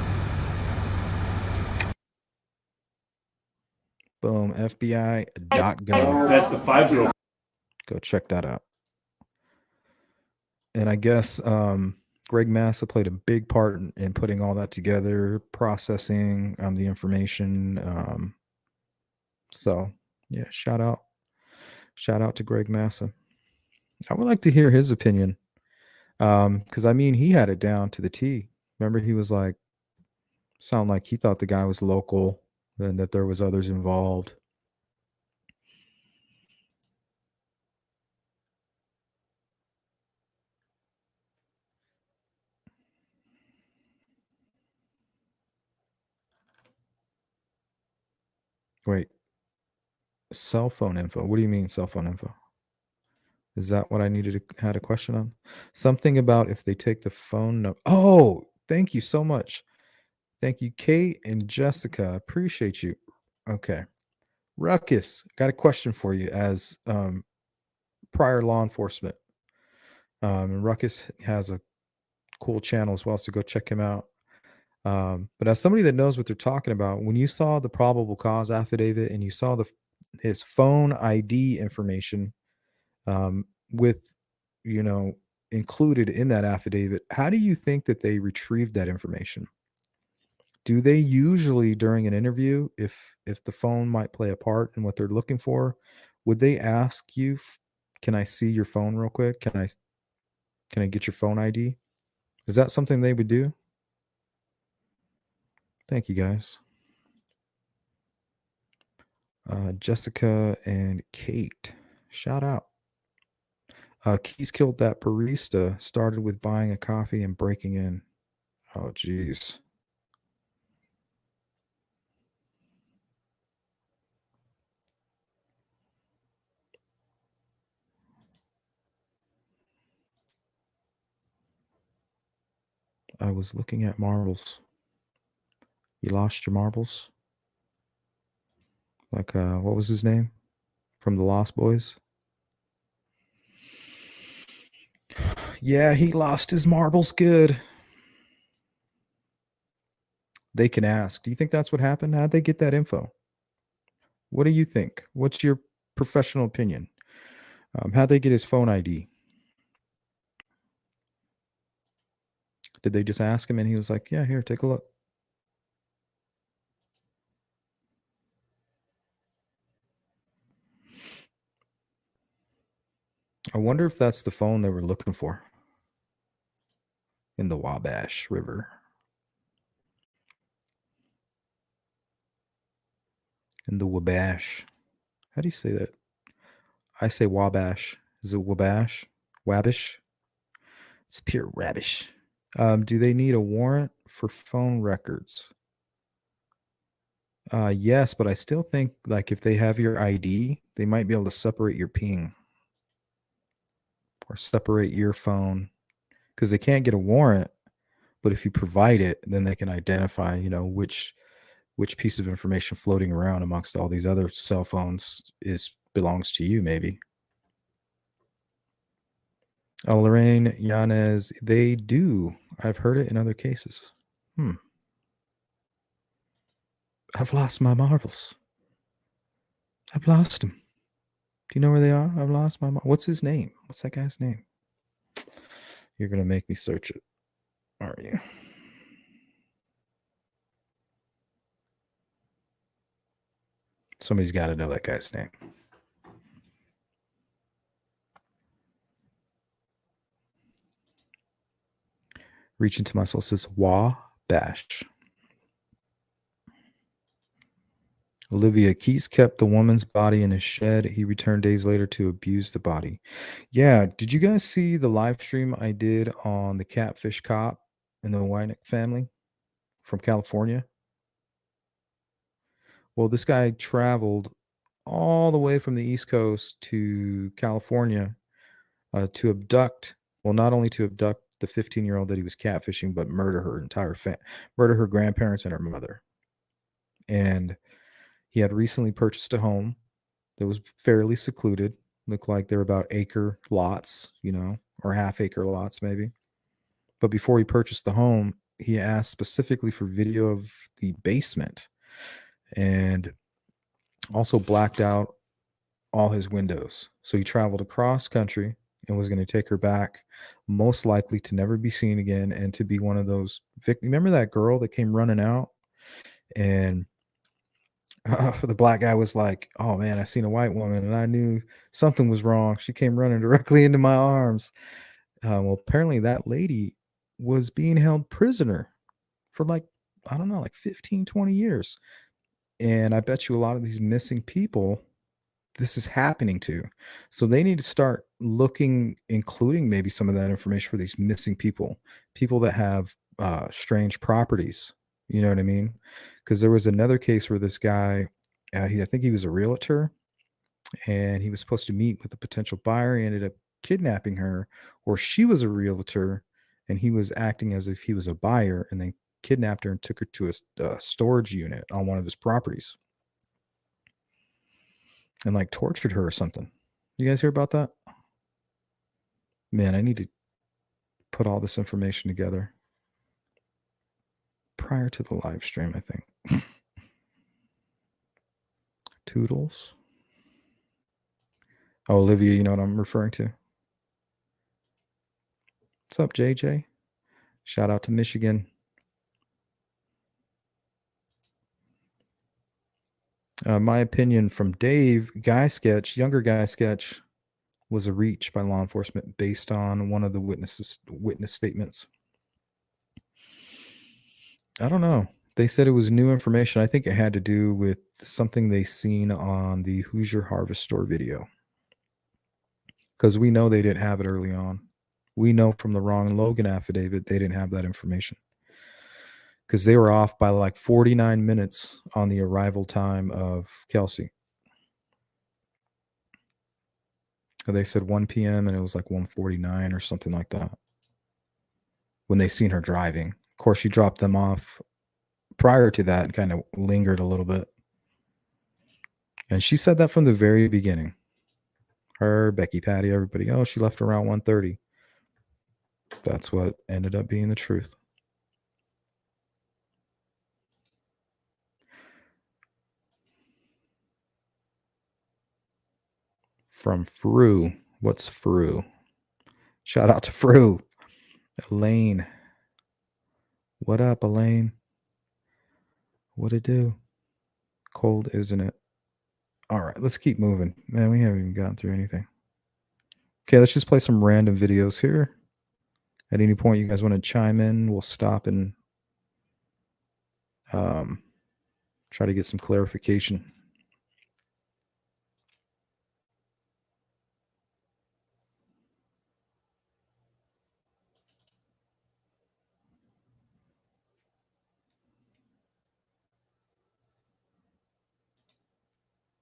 Boom, FBI.gov. That's the 5-year-old. Go check that out. And I guess Greg Massa played a big part in putting all that together, processing the information. So yeah, shout out to Greg Massa. I would like to hear his opinion. Because I mean, he had it down to the T. Remember, he was like, Sound like he thought the guy was local and that there was others involved. Wait. Cell phone info. What do you mean cell phone info? Is that what I had a question on? Something about if they take the phone no. Oh, thank you so much. Thank you, Kate and Jessica. Appreciate you. Okay. Ruckus, got a question for you as prior law enforcement. And Ruckus has a cool channel as well, so go check him out. But as somebody that knows what they're talking about, when you saw the probable cause affidavit and you saw his phone ID information with, included in that affidavit, how do you think that they retrieved that information? Do they usually, during an interview, if the phone might play a part in what they're looking for, would they ask you, can I see your phone real quick? Can I get your phone ID? Is that something they would do? Thank you, guys. Jessica and Kate, shout out. Keys killed that barista, started with buying a coffee and breaking in. Oh, geez. I was looking at marbles. You lost your marbles? Like, what was his name? From the Lost Boys? Yeah, he lost his marbles good. They can ask. Do you think that's what happened? How'd they get that info? What do you think? What's your professional opinion? How'd they get his phone ID? Did they just ask him and he was like, yeah, here, take a look? I wonder if that's the phone they were looking for in the Wabash River. In the Wabash. How do you say that? I say Wabash. Is it Wabash? Wabash? It's pure rubbish. Do they need a warrant for phone records? Yes, but I still think like if they have your ID, they might be able to separate your ping or separate your phone because they can't get a warrant. But if you provide it, then they can identify, which piece of information floating around amongst all these other cell phones belongs to you, maybe. Lorraine, Yanez, they do. I've heard it in other cases. I've lost my marbles. I've lost them. Do you know where they are? I've lost my marbles. What's his name? What's that guy's name? You're going to make me search it, aren't you? Somebody's got to know that guy's name. Reach into my soul says Wabash. Olivia, Keys kept the woman's body in his shed. He returned days later to abuse the body. Yeah, did you guys see the live stream I did on the catfish cop and the Wynick family from California? Well, this guy traveled all the way from the East Coast to California to abduct, well, not only to abduct the 15-year-old that he was catfishing, but murder her entire murder her grandparents and her mother. And he had recently purchased a home that was fairly secluded. Looked like they were about acre lots, or half-acre lots maybe. But before he purchased the home, he asked specifically for video of the basement and also blacked out all his windows. So he traveled across country and was going to take her back, most likely to never be seen again and to be one of those victims. Remember that girl that came running out and the black guy was like, oh man, I seen a white woman and I knew something was wrong. She came running directly into my arms. Well, apparently that lady was being held prisoner for like I don't know, like 15, 20 years. And I bet you a lot of these missing people, this is happening to. So they need to start looking, including maybe some of that information for these missing people, people that have strange properties. You know what I mean? Because there was another case where this guy, I think he was a realtor, and he was supposed to meet with a potential buyer. He ended up kidnapping her, or she was a realtor, and he was acting as if he was a buyer, and then kidnapped her and took her to a storage unit on one of his properties, and like tortured her or something. You guys hear about that? Man, I need to put all this information together prior to the live stream, I think. Toodles. Oh, Olivia, you know what I'm referring to. What's up, JJ? Shout out to Michigan. My opinion from Dave, younger guy sketch, was a reach by law enforcement based on one of the witness statements. I don't know. They said it was new information. I think it had to do with something they seen on the Hoosier Harvest Store video. Because we know they didn't have it early on. We know from the Ron Logan affidavit, they didn't have that information. Because they were off by like 49 minutes on the arrival time of Kelsey. They said 1 p.m. and it was like 1:49 or something like that when they seen her driving. Of course, she dropped them off prior to that and kind of lingered a little bit. And she said that from the very beginning. Her, Becky, Patty, everybody, oh, she left around 1:30. That's what ended up being the truth. From Fru. What's Fru? Shout out to Fru. Elaine. What up, Elaine? What it do? Cold, isn't it? All right, let's keep moving. Man, we haven't even gotten through anything. Okay, let's just play some random videos here. At any point you guys want to chime in, we'll stop and try to get some clarification.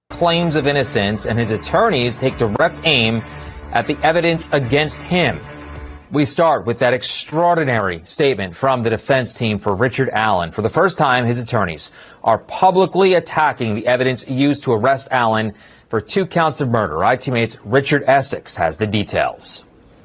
Claims of innocence, and his attorneys take direct aim at the evidence against him. We start with that extraordinary statement from the defense team for Richard Allen. For the first time, his attorneys are publicly attacking the evidence used to arrest Allen for 2 counts of murder. Our teammate's Richard Essex has the details.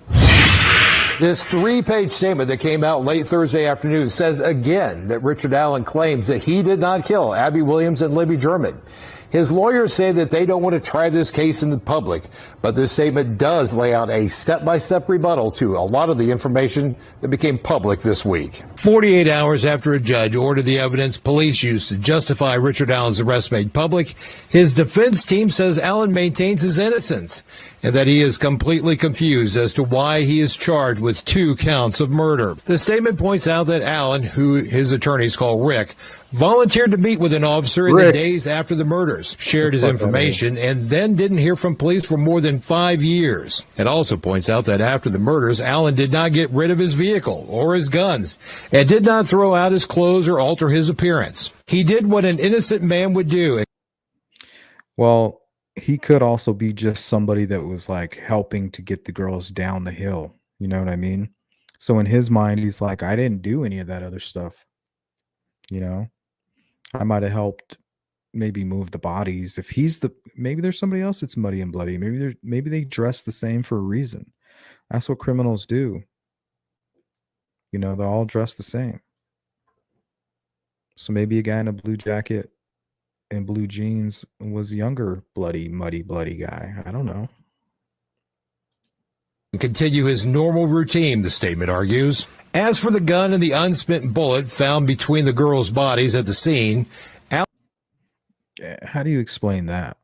This 3-page statement that came out late Thursday afternoon says again that Richard Allen claims that he did not kill Abby Williams and Libby German. His lawyers say that they don't want to try this case in the public, but this statement does lay out a step-by-step rebuttal to a lot of the information that became public this week. 48 hours after a judge ordered the evidence police used to justify Richard Allen's arrest made public, his defense team says Allen maintains his innocence and that he is completely confused as to why he is charged with 2 counts of murder. The statement points out that Allen, who his attorneys call Rick, volunteered to meet with an officer in the days after the murders, shared his information, and then didn't hear from police for more than 5 years. It also points out that after the murders, Allen did not get rid of his vehicle or his guns and did not throw out his clothes or alter his appearance. He did what an innocent man would do. Well, he could also be just somebody that was like helping to get the girls down the hill. You know what I mean? So in his mind, he's like, I didn't do any of that other stuff. You know? I might have helped maybe move the bodies. If he's maybe there's somebody else that's muddy and bloody. Maybe they dress the same for a reason. That's what criminals do. You know, they all dress the same. So maybe a guy in a blue jacket and blue jeans was a younger, bloody, muddy, bloody guy. I don't know. Continue his normal routine, the statement argues. As for the gun and the unspent bullet found between the girls' bodies at the scene, how do you explain that?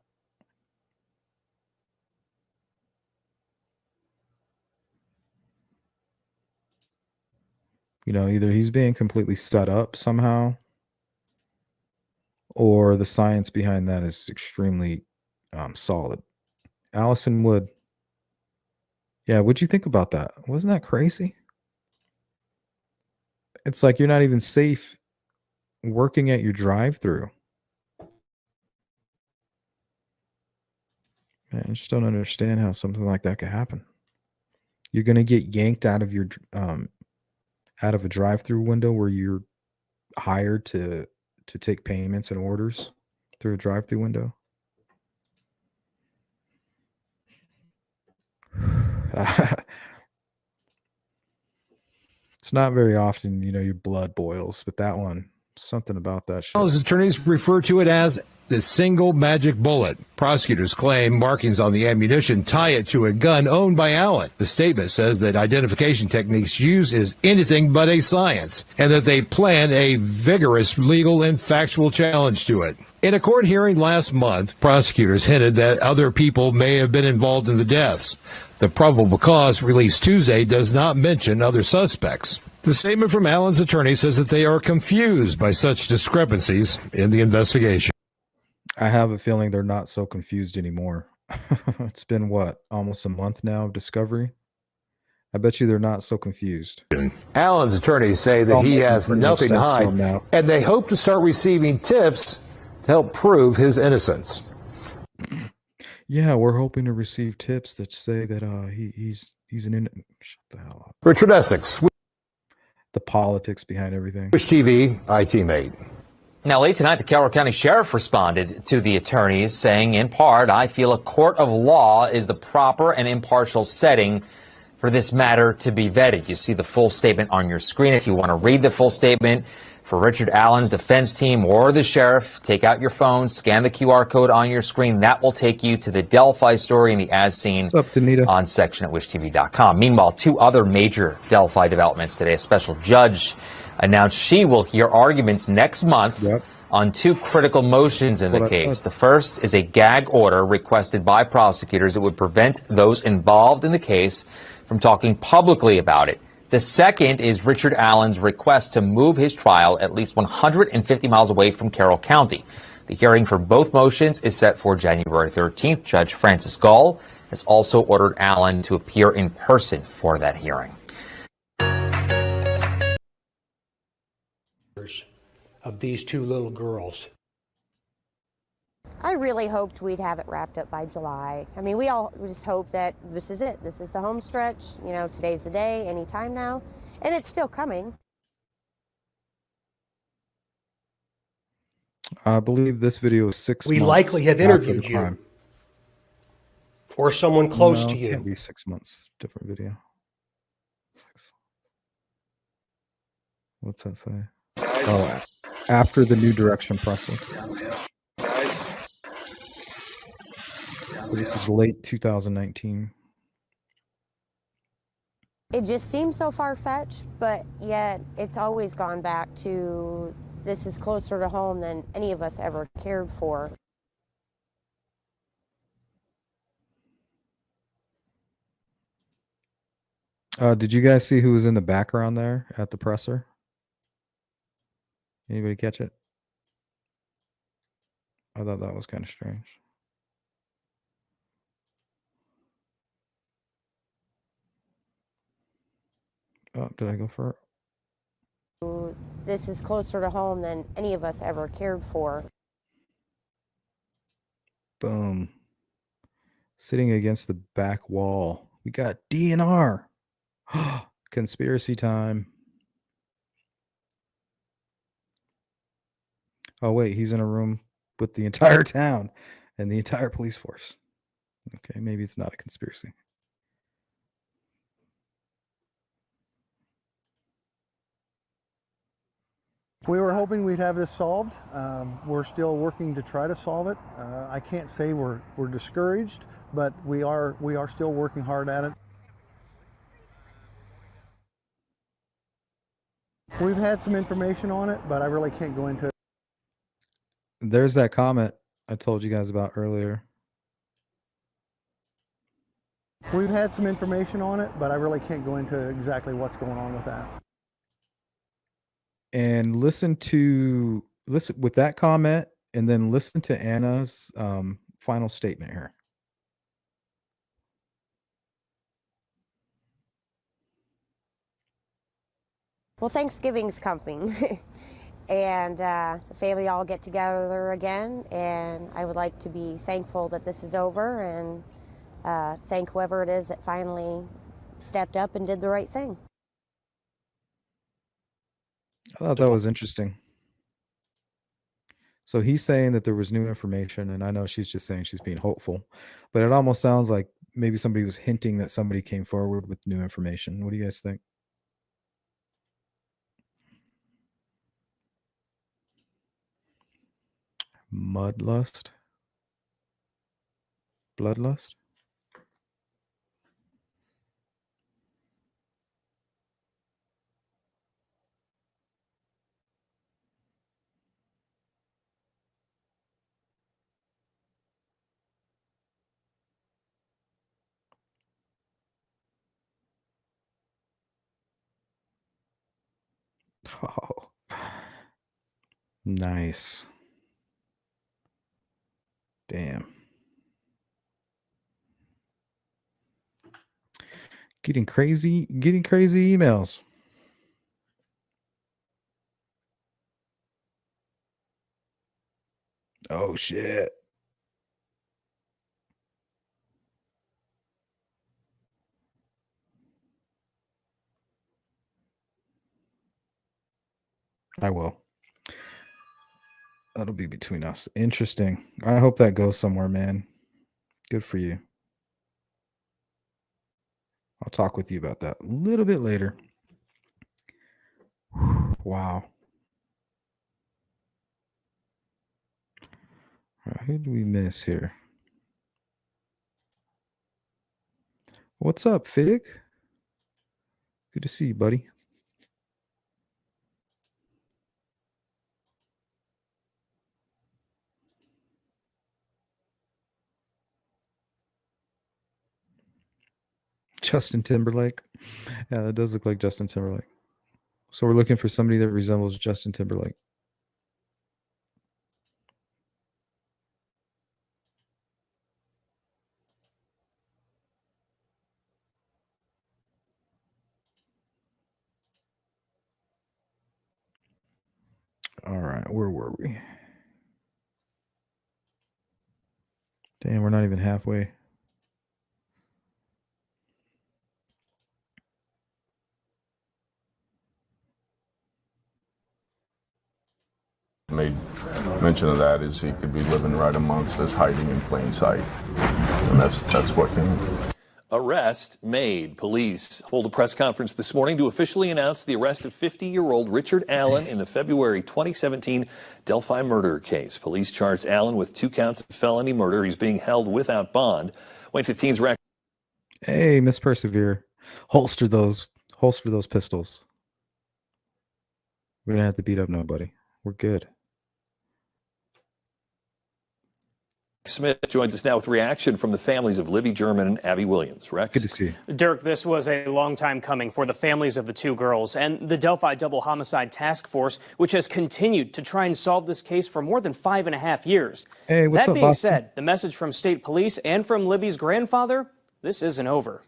You know, either he's being completely set up somehow, or the science behind that is extremely solid. Allison Wood. Yeah, what'd you think about that? Wasn't that crazy? It's like you're not even safe working at your drive-through. I just don't understand how something like that could happen. You're gonna get yanked out of your out of a drive-through window where you're hired to take payments and orders through a drive-through window. It's not very often, your blood boils, but that one, something about that shit. Allen's attorneys refer to it as the single magic bullet. Prosecutors claim markings on the ammunition tie it to a gun owned by Allen. The statement says that identification techniques used is anything but a science, and that they plan a vigorous legal and factual challenge to it. In a court hearing last month, prosecutors hinted that other people may have been involved in the deaths. The probable cause released Tuesday does not mention other suspects. The statement from Allen's attorney says that they are confused by such discrepancies in the investigation. I have a feeling they're not so confused anymore. It's been almost a month now of discovery. I bet you they're not so confused. Allen's attorneys say that he has nothing to hide, and they hope to start receiving tips to help prove his innocence. Yeah, we're hoping to receive tips that say that he's an shut the hell up. Richard Essex. The politics behind everything. Wish TV, iTeammate. Now, late tonight, the Carroll County Sheriff responded to the attorneys, saying, in part, I feel a court of law is the proper and impartial setting for this matter to be vetted. You see the full statement on your screen. If you want to read the full statement for Richard Allen's defense team or the sheriff, take out your phone, scan the QR code on your screen. That will take you to the Delphi story and the as seen on section at wishtv.com. Meanwhile, two other major Delphi developments today. A special judge announced she will hear arguments next month on two critical motions in the case. The first is a gag order requested by prosecutors that would prevent those involved in the case from talking publicly about it. The second is Richard Allen's request to move his trial at least 150 miles away from Carroll County. The hearing for both motions is set for January 13th. Judge Francis Gall has also ordered Allen to appear in person for that hearing. Of these two little girls. I really hoped we'd have it wrapped up by July. I mean, we just hope that this is it. This is the home stretch. Today's the day, anytime now. And it's still coming. I believe this video is 6 months. We likely have interviewed you. Or someone close to you. It can't be 6 months. Different video. What's that say? Oh, after the new direction pressing. This is late 2019. It just seems so far-fetched, but yet it's always gone back to this is closer to home than any of us ever cared for. Did you guys see who was in the background there at the presser? Anybody catch it? I thought that was kind of strange. Oh, did I go for it? This is closer to home than any of us ever cared for. Boom. Sitting against the back wall. We got DNR. Conspiracy time. Oh, wait, he's in a room with the entire town and the entire police force. Okay, maybe it's not a conspiracy. We were hoping we'd have this solved. We're still working to try to solve it. I can't say we're discouraged, but we are still working hard at it. We've had some information on it, but I really can't go into it. There's that comment I told you guys about earlier. We've had some information on it, but I really can't go into exactly what's going on with that. And listen with that comment and then listen to Anna's final statement here. Well, Thanksgiving's coming, and the family all get together again, and I would like to be thankful that this is over, and thank whoever it is that finally stepped up and did the right thing. I thought that was interesting. So he's saying that there was new information, and I know she's just saying she's being hopeful, but it almost sounds like maybe somebody was hinting that somebody came forward with new information. What do you guys think? Mudlust? Bloodlust? Oh, nice. Damn. Getting crazy emails. Oh shit. I will. That'll be between us. Interesting. I hope that goes somewhere, man. Good for you. I'll talk with you about that a little bit later. Wow. All right, who did we miss here? What's up, Fig? Good to see you, buddy. Justin Timberlake. Yeah, that does look like Justin Timberlake. So we're looking for somebody that resembles Justin Timberlake. All right, where were we? Damn, we're not even halfway. Made mention of that is he could be living right amongst us, hiding in plain sight, and that's what came. Arrest made. Police hold a press conference this morning to officially announce the arrest of 50-year-old Richard Allen in the February 2017 Delphi murder case. Police charged Allen with 2 counts of felony murder. He's being held without bond. Wayne 15's record. Hey, Miss Persevere, holster those pistols. We don't have to beat up nobody. We're good. Smith joins us now with reaction from the families of Libby German and Abby Williams. Rex? Good to see you. Dirk, this was a long time coming for the families of the 2 girls and the Delphi Double Homicide Task Force, which has continued to try and solve this case for more than 5.5 years. Hey, what's that up, being Boston? said, the message from state police and from Libby's grandfather, this isn't over.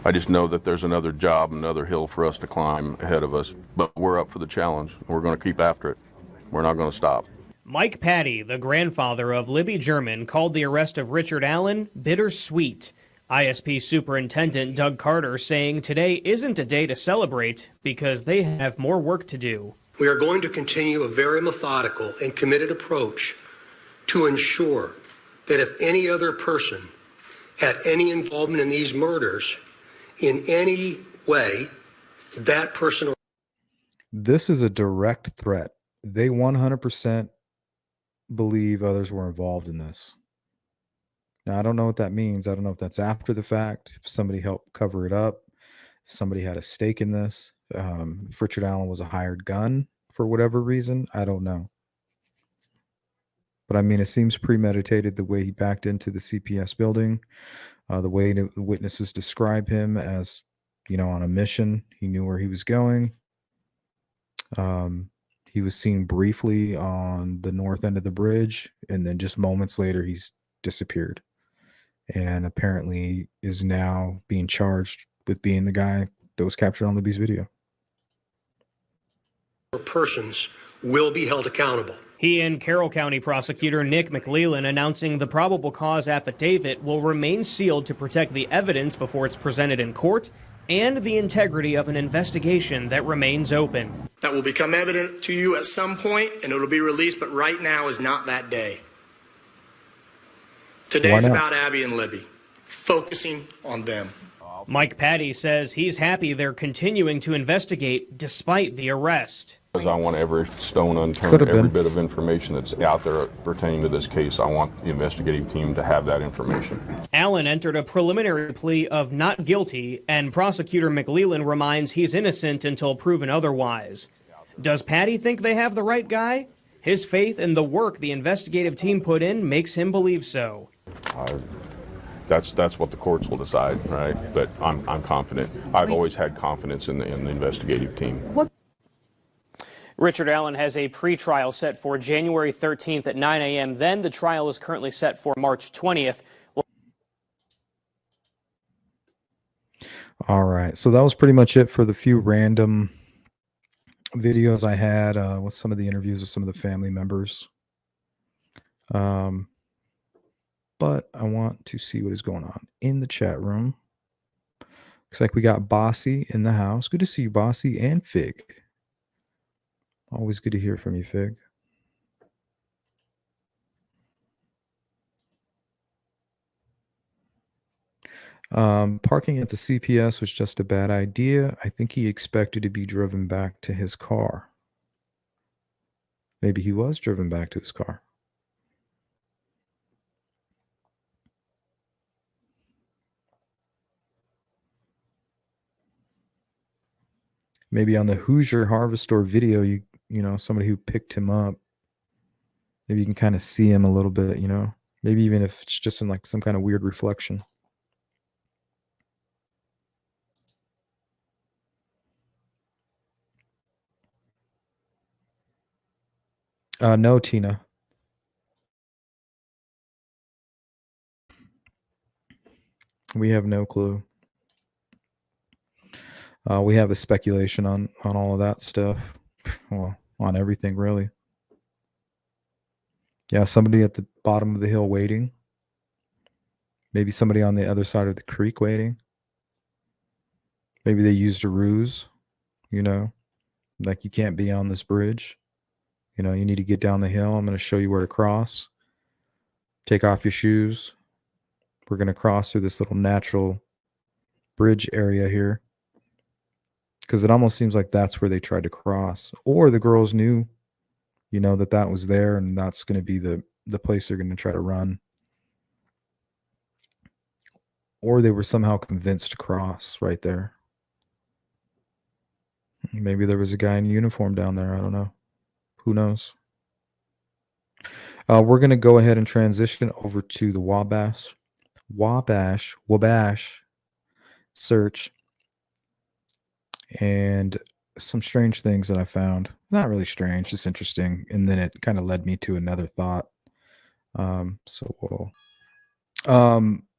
I just know that there's another job, another hill for us to climb ahead of us, but we're up for the challenge. We're going to keep after it. We're not going to stop. Mike Patty, the grandfather of Libby German, called the arrest of Richard Allen bittersweet. ISP Superintendent Doug Carter saying today isn't a day to celebrate because they have more work to do. We are going to continue a very methodical and committed approach to ensure that if any other person had any involvement in these murders in any way, that person. This is a direct threat. They 100% believe others were involved in this. Now, I don't know what that means. I don't know if that's after the fact, if somebody helped cover it up, if somebody had a stake in this, if Richard Allen was a hired gun for whatever reason, I don't know. But I mean, it seems premeditated the way he backed into the CPS building, the way the witnesses describe him as, on a mission. He knew where he was going. He was seen briefly on the north end of the bridge, and then just moments later, he's disappeared. And apparently is now being charged with being the guy that was captured on Libby's video. Persons will be held accountable. He and Carroll County prosecutor Nick McLeland announcing the probable cause affidavit will remain sealed to protect the evidence before it's presented in court and the integrity of an investigation that remains open. That will become evident to you at some point, and it'll be released, but right now is not that day. Today's about Abby and Libby, focusing on them. Mike Patty says he's happy they're continuing to investigate despite the arrest. Because I want every stone unturned, every bit of information that's out there pertaining to this case. I want the investigative team to have that information. Allen entered a preliminary plea of not guilty, and prosecutor McLeland reminds he's innocent until proven otherwise. Does Patty think they have the right guy? His faith in the work the investigative team put in makes him believe so. That's what the courts will decide, right? But I'm confident. I've always had confidence in the investigative team. Richard Allen has a pretrial set for January 13th at 9 a.m. Then the trial is currently set for March 20th. All right. So that was pretty much it for the few random videos I had with some of the interviews with some of the family members. But I want to see what is going on in the chat room. Looks like we got Bossy in the house. Good to see you, Bossy, and Fig. Always good to hear from you, Fig. Parking at the CPS was just a bad idea. I think he expected to be driven back to his car. Maybe he was driven back to his car. Maybe on the Hoosier Harvest Store video, you know, somebody who picked him up, maybe you can kind of see him a little bit, you know, maybe even if it's just in like some kind of weird reflection. No, Tina. We have no clue. We have a speculation on all of that stuff. Well, on everything, really. Yeah, somebody at the bottom of the hill waiting. Maybe somebody on the other side of the creek waiting. Maybe they used a ruse, you know, like you can't be on this bridge. You know, you need to get down the hill. I'm going to show you where to cross. Take off your shoes. We're going to cross through this little natural bridge area here. Because it almost seems like that's where they tried to cross. Or the girls knew, you know, that was there and that's going to be the place they're going to try to run. Or they were somehow convinced to cross right there. Maybe there was a guy in uniform down there. I don't know. Who knows? We're going to go ahead and transition over to the Wabash search. And some strange things that I found. Not really strange, just interesting. And then it kind of led me to another thought.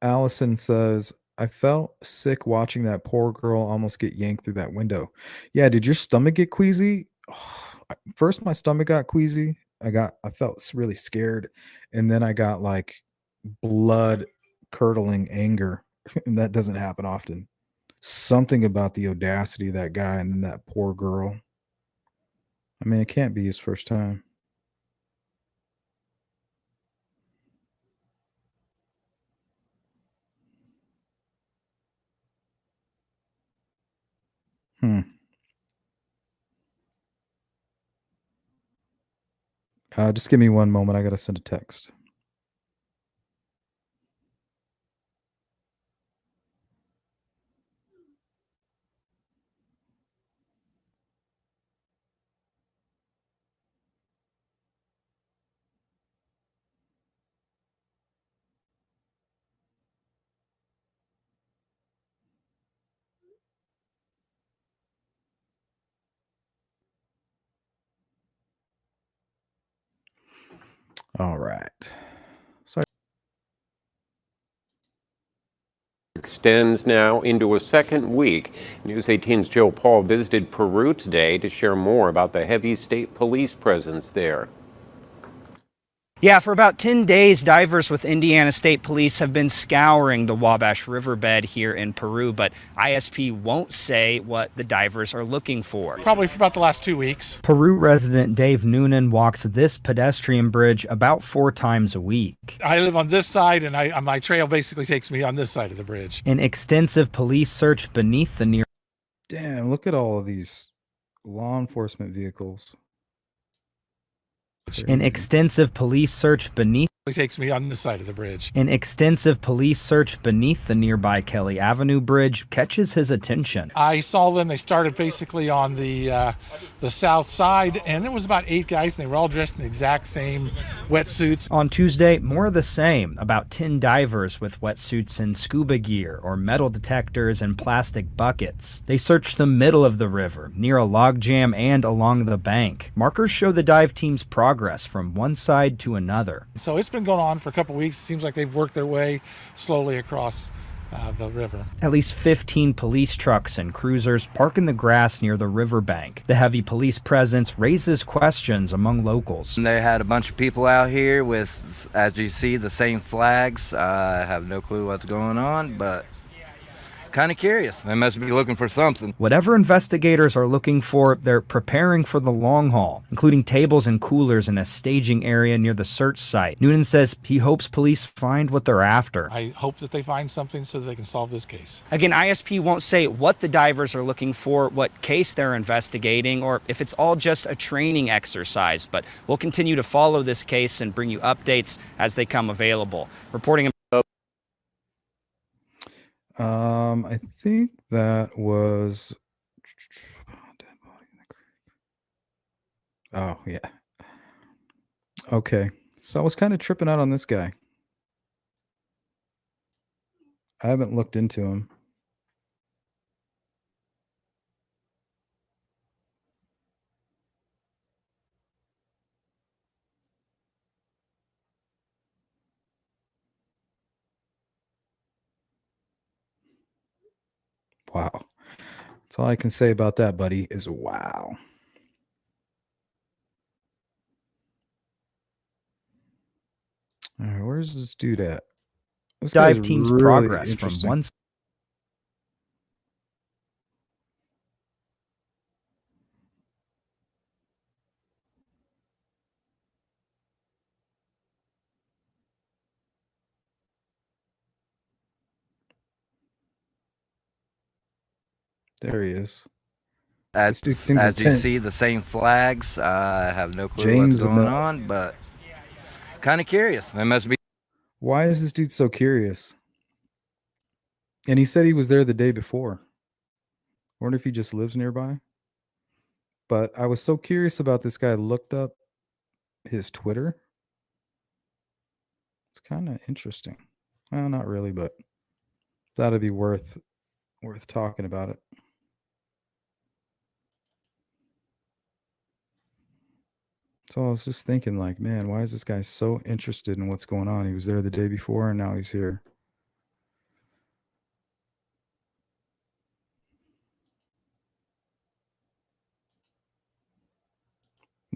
Allison says, I felt sick watching that poor girl almost get yanked through that window. Yeah, did your stomach get queasy? First, my stomach got queasy. I felt really scared. And then I got like blood curdling anger. And that doesn't happen often. Something about the audacity of that guy and then that poor girl. I mean, it can't be his first time. Just give me one moment. I got to send a text. All right. Sorry. Extends now into a second week. News 18's Joe Paul visited Peru today to share more about the heavy state police presence there. Yeah, for about 10 days, divers with Indiana State Police have been scouring the Wabash River bed here in Peru, but ISP won't say what the divers are looking for. Probably for about the last 2 weeks. Peru resident Dave Noonan walks this pedestrian bridge about 4 times a week. I live on this side, and my trail basically takes me on this side of the bridge. An extensive police search beneath the near. Damn, look at all of these law enforcement vehicles. An extensive police search beneath. It takes me on this side of the bridge. An extensive police search beneath the nearby Kelly Avenue Bridge catches his attention. I saw them. They started basically on the south side, and there was about 8 guys, and they were all dressed in the exact same wetsuits. On Tuesday, more of the same. About 10 divers with wetsuits and scuba gear or metal detectors and plastic buckets. They searched the middle of the river, near a logjam and along the bank. Markers show the dive team's progress from one side to another. So it's been going on for a couple weeks. It seems like they've worked their way slowly across the river. At least 15 police trucks and cruisers park in the grass near the riverbank. The heavy police presence raises questions among locals. They had a bunch of people out here with, as you see, the same flags. I have no clue what's going on, but kind of curious. They must be looking for something. Whatever investigators are looking for, they're preparing for the long haul, including tables and coolers in a staging area near the search site. Noonan says he hopes police find what they're after. I hope that they find something so that they can solve this case. Again, ISP won't say what the divers are looking for, what case they're investigating, or if it's all just a training exercise, but we'll continue to follow this case and bring you updates as they come available. Reporting. I think that was. Oh, yeah. Okay. So I was kind of tripping out on this guy. I haven't looked into him. Wow. That's all I can say about that, buddy, is wow. All right, where's this dude at? This Dive guy's team's really progress from interesting. one. There he is. As This dude seems you intense. see, the same flags. I have no clue James what's going about- on, but kind of curious. They must be. Why is this dude so curious? And he said he was there the day before. I wonder if he just lives nearby. But I was so curious about this guy. I looked up his Twitter. It's kind of interesting. Well, not really, but that'd be worth talking about it. So I was just thinking, like, man, why is this guy so interested in what's going on? He was there the day before, and now he's here.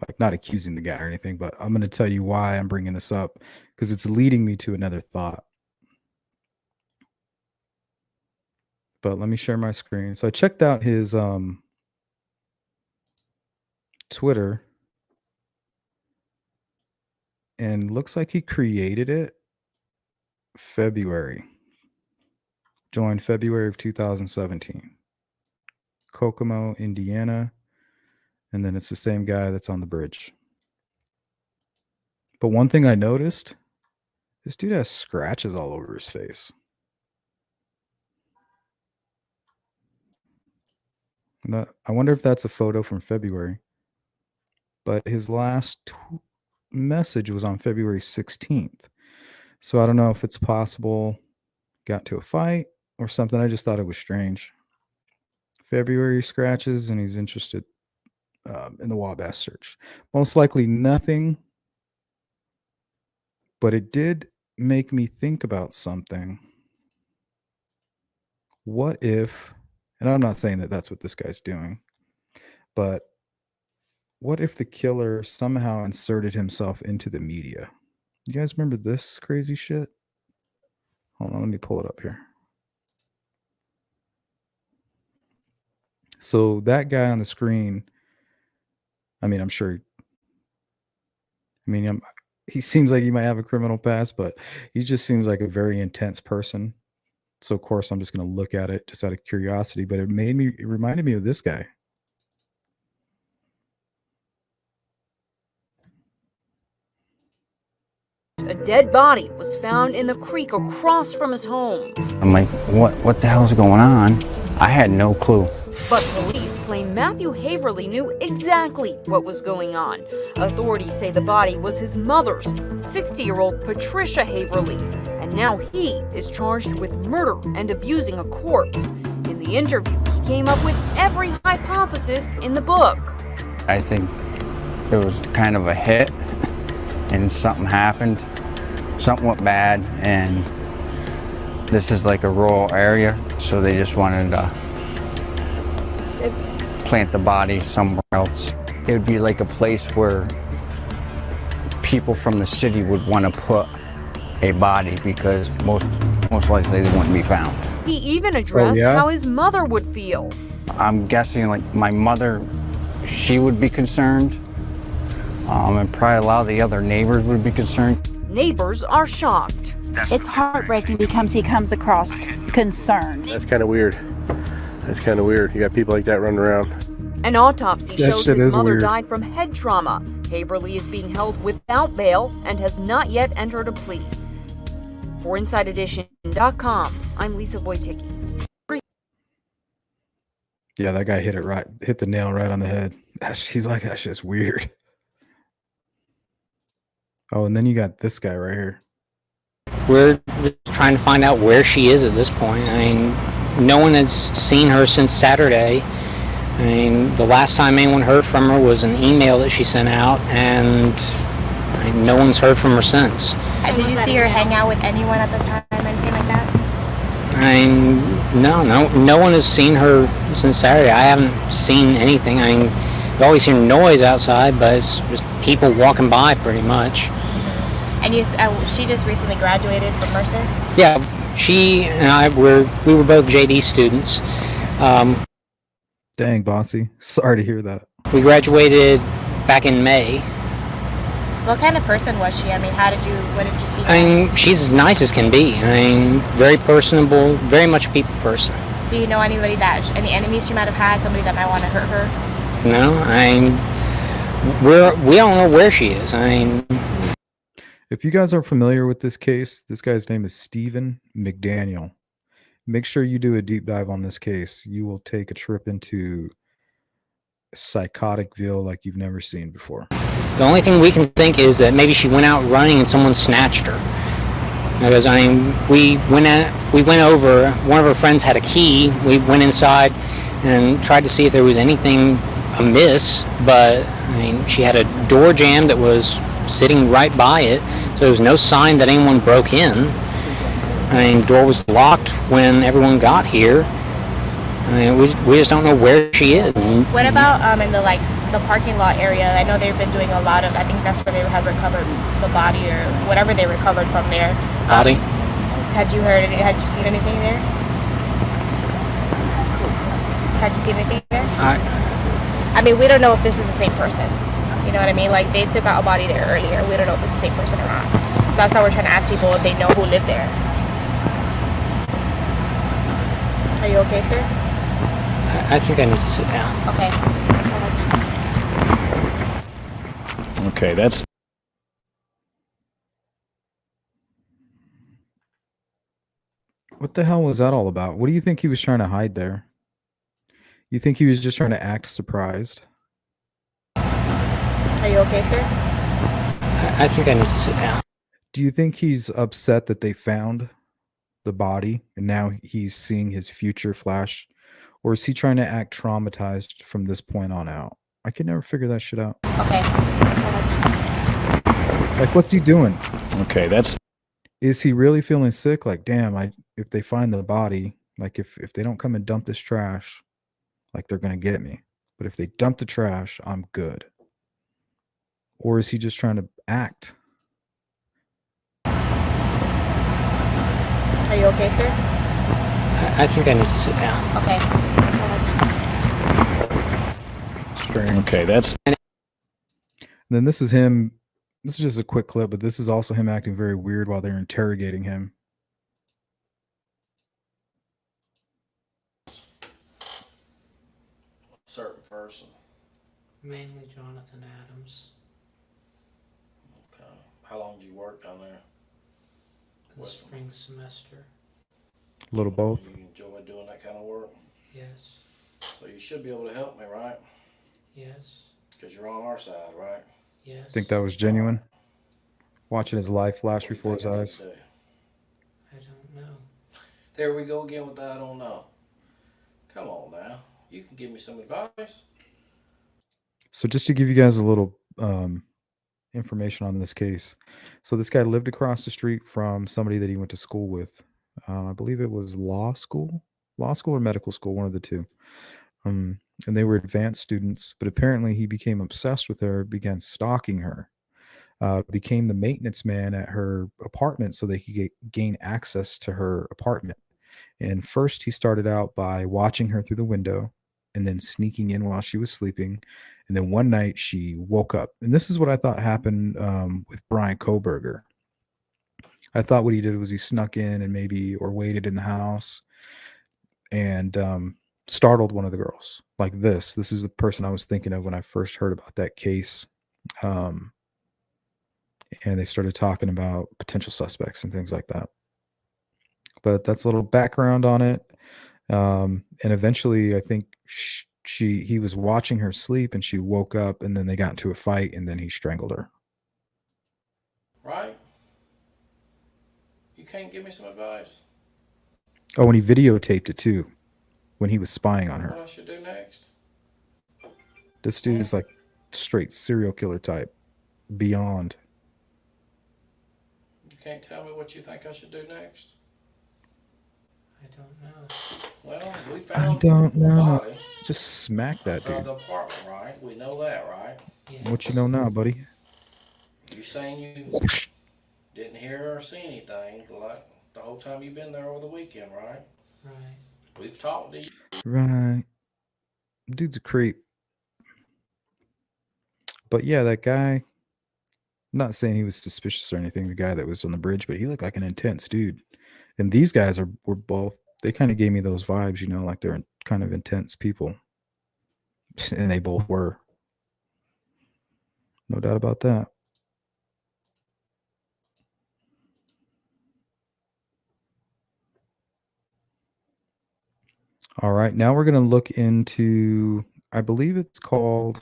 Like, not accusing the guy or anything, but I'm going to tell you why I'm bringing this up, because it's leading me to another thought. But let me share my screen. So I checked out his Twitter, and looks like he created it February. Joined February of 2017. Kokomo, Indiana. And then it's the same guy that's on the bridge. But one thing I noticed, this dude has scratches all over his face. I wonder if that's a photo from February. But his last message was on February 16th. So I don't know if it's possible got to a fight or something. I just thought it was strange. February scratches, and he's interested in the Wabash search. Most likely nothing But it did make me think about something. What if, and I'm not saying that that's what this guy's doing, but what if the killer somehow inserted himself into the media? You guys remember this crazy shit? Hold on, let me pull it up here. So that guy on the screen, I mean, I'm sure, he seems like he might have a criminal past, but he just seems like a very intense person. So of course I'm just going to look at it just out of curiosity, but it reminded me of this guy. A dead body was found in the creek across from his home. I'm like, what the hell's going on? I had no clue. But police claim Matthew Haverly knew exactly what was going on. Authorities say the body was his mother's, 60-year-old Patricia Haverly, and now he is charged with murder and abusing a corpse. In the interview, he came up with every hypothesis in the book. I think it was kind of a hit, and something happened. Something went bad, and this is like a rural area, so they just wanted to plant the body somewhere else. It would be like a place where people from the city would want to put a body because most likely they wouldn't be found. He even addressed how his mother would feel. I'm guessing like my mother, she would be concerned, and probably a lot of the other neighbors would be concerned. Neighbors are shocked. It's heartbreaking because he comes across concerned. That's kind of weird. That's kind of weird. You got people like that running around. An autopsy shows his mother weird. died from head trauma. Haverly is being held without bail and has not yet entered a plea. For InsideEdition.com, I'm Lisa Wojcicki. Yeah, that guy hit the nail right on the head. He's like, that's just weird. Oh, and then you got this guy right here. We're just trying to find out where she is at this point. I mean, no one has seen her since Saturday. I mean, the last time anyone heard from her was an email that she sent out, and no one's heard from her since. Did you see her hang out with anyone at the time, anything like that? I mean, no one has seen her since Saturday. I haven't seen anything. I mean, you always hear noise outside, but it's just people walking by pretty much. And she just recently graduated from Mercer? Yeah, she and I we were both JD students. Dang, bossy. Sorry to hear that. We graduated back in May. What kind of person was she? I mean, what did you see? I mean, she's as nice as can be. I mean, very personable, very much a people person. Do you know any enemies she might have had, somebody that might want to hurt her? No, we don't know where she is. I mean, if you guys are familiar with this case, this guy's name is Stephen McDaniel. Make sure you do a deep dive on this case. You will take a trip into psychoticville like you've never seen before. The only thing we can think is that maybe she went out running and someone snatched her. Because I mean, we went over. One of her friends had a key. We went inside and tried to see if there was anything amiss, but I mean, she had a door jamb that was sitting right by it, so there was no sign that anyone broke in. I mean, the door was locked when everyone got here. I mean, we just don't know where she is. What about in the parking lot area? I know they've been doing a lot of, I think that's where they have recovered the body or whatever they recovered from there. Body? Had you seen anything there? Had you seen anything there? I mean, we don't know if this is the same person. You know what I mean? Like, they took out a body there earlier. We don't know if it's the same person or not. So that's why we're trying to ask people if they know who lived there. Are you okay, sir? I think I need to sit down. Okay. Okay, that's... What the hell was that all about? What do you think he was trying to hide there? You think he was just trying to act surprised? Are you okay, sir? I think I need to sit down. Do you think he's upset that they found the body and now he's seeing his future flash? Or is he trying to act traumatized from this point on out? I can never figure that shit out. Okay. Like, what's he doing? Okay, that's... Is he really feeling sick? Like, damn, if they find the body, like if they don't come and dump this trash, like they're going to get me. But if they dump the trash, I'm good. Or is he just trying to act? Are you okay, sir? I think I need to sit down. Okay. Strange. Okay, that's... And then this is him. This is just a quick clip, but this is also him acting very weird while they're interrogating him. Certain person. Mainly Jonathan Adams. Okay. How long did you work down there? The spring semester. A little both. You enjoy doing that kind of work? Yes. So you should be able to help me, right? Yes. Because you're on our side, right? Yes. Think that was genuine? Watching his life flash before his eyes. I don't know. There we go again with that. I don't know. Come on now. You can give me some advice. So just to give you guys a little information on this case. So this guy lived across the street from somebody that he went to school with. I believe it was law school or medical school, one of the two. And they were advanced students, but apparently he became obsessed with her, began stalking her, became the maintenance man at her apartment so that he could gain access to her apartment. And first he started out by watching her through the window and then sneaking in while she was sleeping. And then one night she woke up. And this is what I thought happened with Brian Kohberger. I thought what he did was he snuck in and or waited in the house and startled one of the girls like this. This is the person I was thinking of when I first heard about that case. And they started talking about potential suspects and things like that. But that's a little background on it. And eventually I think he was watching her sleep and she woke up and then they got into a fight and then he strangled her. Right? You can't give me some advice? Oh, and he videotaped it too when he was spying on her. What I should do next? This dude is like straight serial killer type. Beyond. You can't tell me what you think I should do next? I don't know. Well, we I found don't the know. body Just smack that outside dude. the apartment, right? We know that, right? Yeah. What you know now, buddy? You saying you didn't hear or see anything the whole time you've been there over the weekend, right? Right. We've talked to you. Right. Dude's a creep. But yeah, that guy, I'm not saying he was suspicious or anything, the guy that was on the bridge, but he looked like an intense dude. And these guys were both, they kind of gave me those vibes, like they're kind of intense people. And they both were. No doubt about that. All right, now we're going to look into, I believe it's called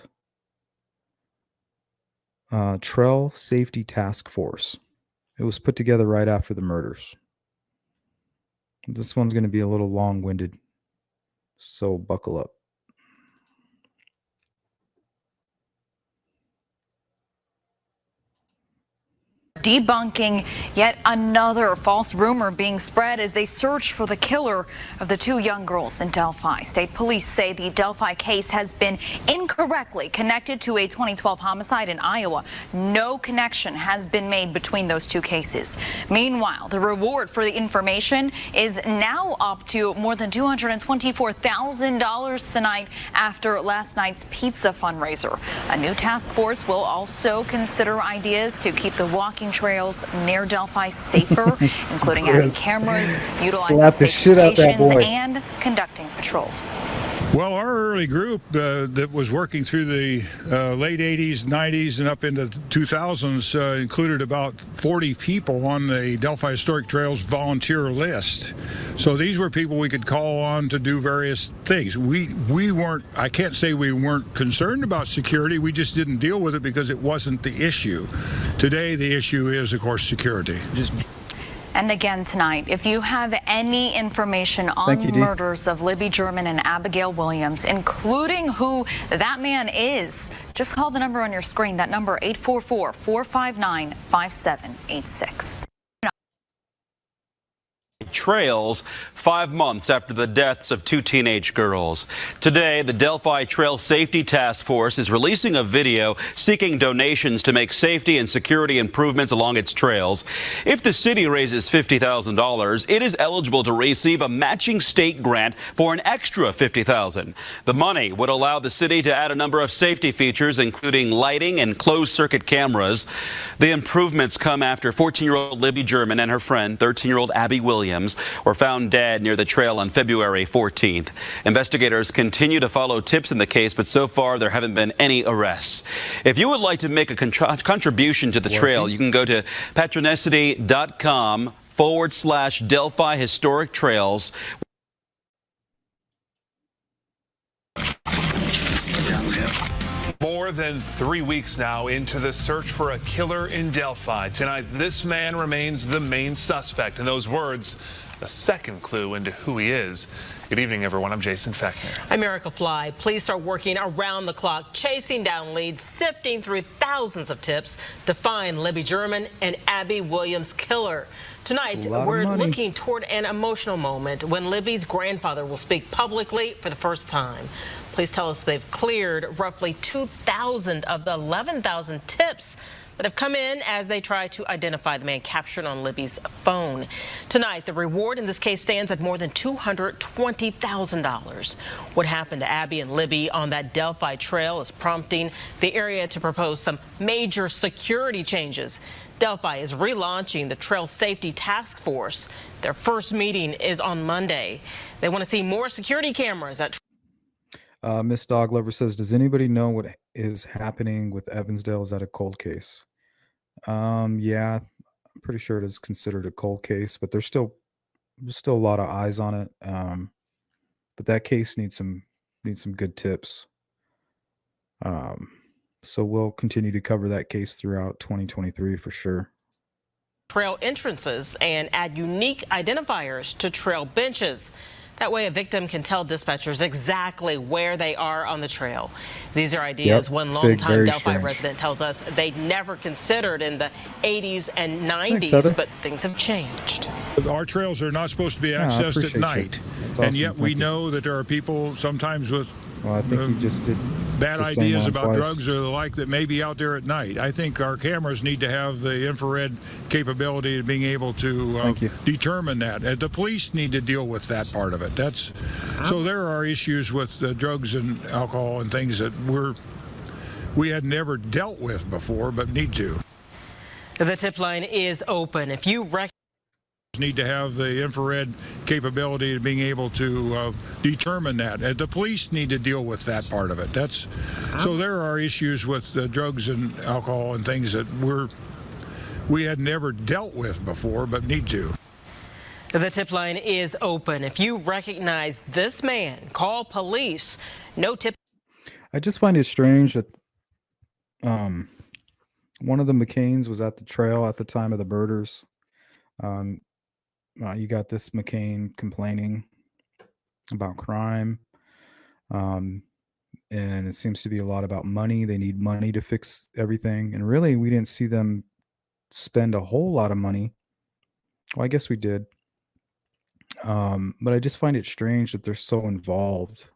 Trail Safety Task Force. It was put together right after the murders. This one's going to be a little long-winded, so buckle up. Debunking yet another false rumor being spread as they search for the killer of the two young girls in Delphi. State police say the Delphi case has been incorrectly connected to a 2012 homicide in Iowa. No connection has been made between those two cases. Meanwhile, the reward for the information is now up to more than $224,000 tonight after last night's pizza fundraiser. A new task force will also consider ideas to keep the walking trails near Delphi safer, including adding cameras, utilizing safety stations, and conducting patrols. Well, our early group that was working through the late 80s, 90s, and up into the 2000s included about 40 people on the Delphi Historic Trails volunteer list. So these were people we could call on to do various things. We weren't, I can't say we weren't concerned about security, we just didn't deal with it because it wasn't the issue. Today, the issue is, of course, security. And again tonight, if you have any information on the murders of Libby German and Abigail Williams, including who that man is, just call the number on your screen. That number, 844-459-5786. Trails 5 months after the deaths of 2 teenage girls. Today, the Delphi Trail Safety Task Force is releasing a video seeking donations to make safety and security improvements along its trails. If the city raises $50,000, it is eligible to receive a matching state grant for an extra $50,000. The money would allow the city to add a number of safety features, including lighting and closed-circuit cameras. The improvements come after 14-year-old Libby German and her friend, 13-year-old Abby Williams, were found dead near the trail on February 14th. Investigators continue to follow tips in the case, but so far there haven't been any arrests. If you would like to make a contribution to the trail, you can go to patronicity.com/Delphi Historic Trails. More than 3 weeks now into the search for a killer in Delphi. Tonight, this man remains the main suspect. And those words, a second clue into who he is. Good evening, everyone. I'm Jason Fechner. I'm Erica Fly. Police are working around the clock, chasing down leads, sifting through thousands of tips to find Libby German and Abby Williams' killer. Tonight, we're looking toward an emotional moment when Libby's grandfather will speak publicly for the first time. Police tell us they've cleared roughly 2,000 of the 11,000 tips that have come in as they try to identify the man captured on Libby's phone. Tonight, the reward in this case stands at more than $220,000. What happened to Abby and Libby on that Delphi trail is prompting the area to propose some major security changes. Delphi is relaunching the Trail Safety Task Force. Their first meeting is on Monday. They want to see more security cameras at Miss Dog Lover says, does anybody know what is happening with Evansdale? Is that a cold case? Yeah, I'm pretty sure it is considered a cold case, but there's still a lot of eyes on it. But that case needs some good tips. So we'll continue to cover that case throughout 2023 for sure. trail entrances and add unique identifiers to trail benches. That way a victim can tell dispatchers exactly where they are on the trail. These are ideas one longtime Delphi resident tells us they'd never considered in the 80s and 90s, but things have changed. Our trails are not supposed to be accessed at night, and yet we know that there are people sometimes with I think you just did bad ideas about drugs or the like that may be out there at night. I think our cameras need to have the infrared capability of being able to determine that. And the police need to deal with that part of it. So there are issues with drugs and alcohol and things that we had never dealt with before, but need to. The tip line is open. If you need to have the infrared capability of being able to determine that. And the police need to deal with that part of it. So there are issues with drugs and alcohol and things that we had never dealt with before, but need to. The tip line is open. If you recognize this man, call police. No tip. I just find it strange that one of the McCains was at the trail at the time of the murders. You got this McCain complaining about crime. And it seems to be a lot about money. They need money to fix everything. And really, we didn't see them spend a whole lot of money. Well, I guess we did. But I just find it strange that they're so involved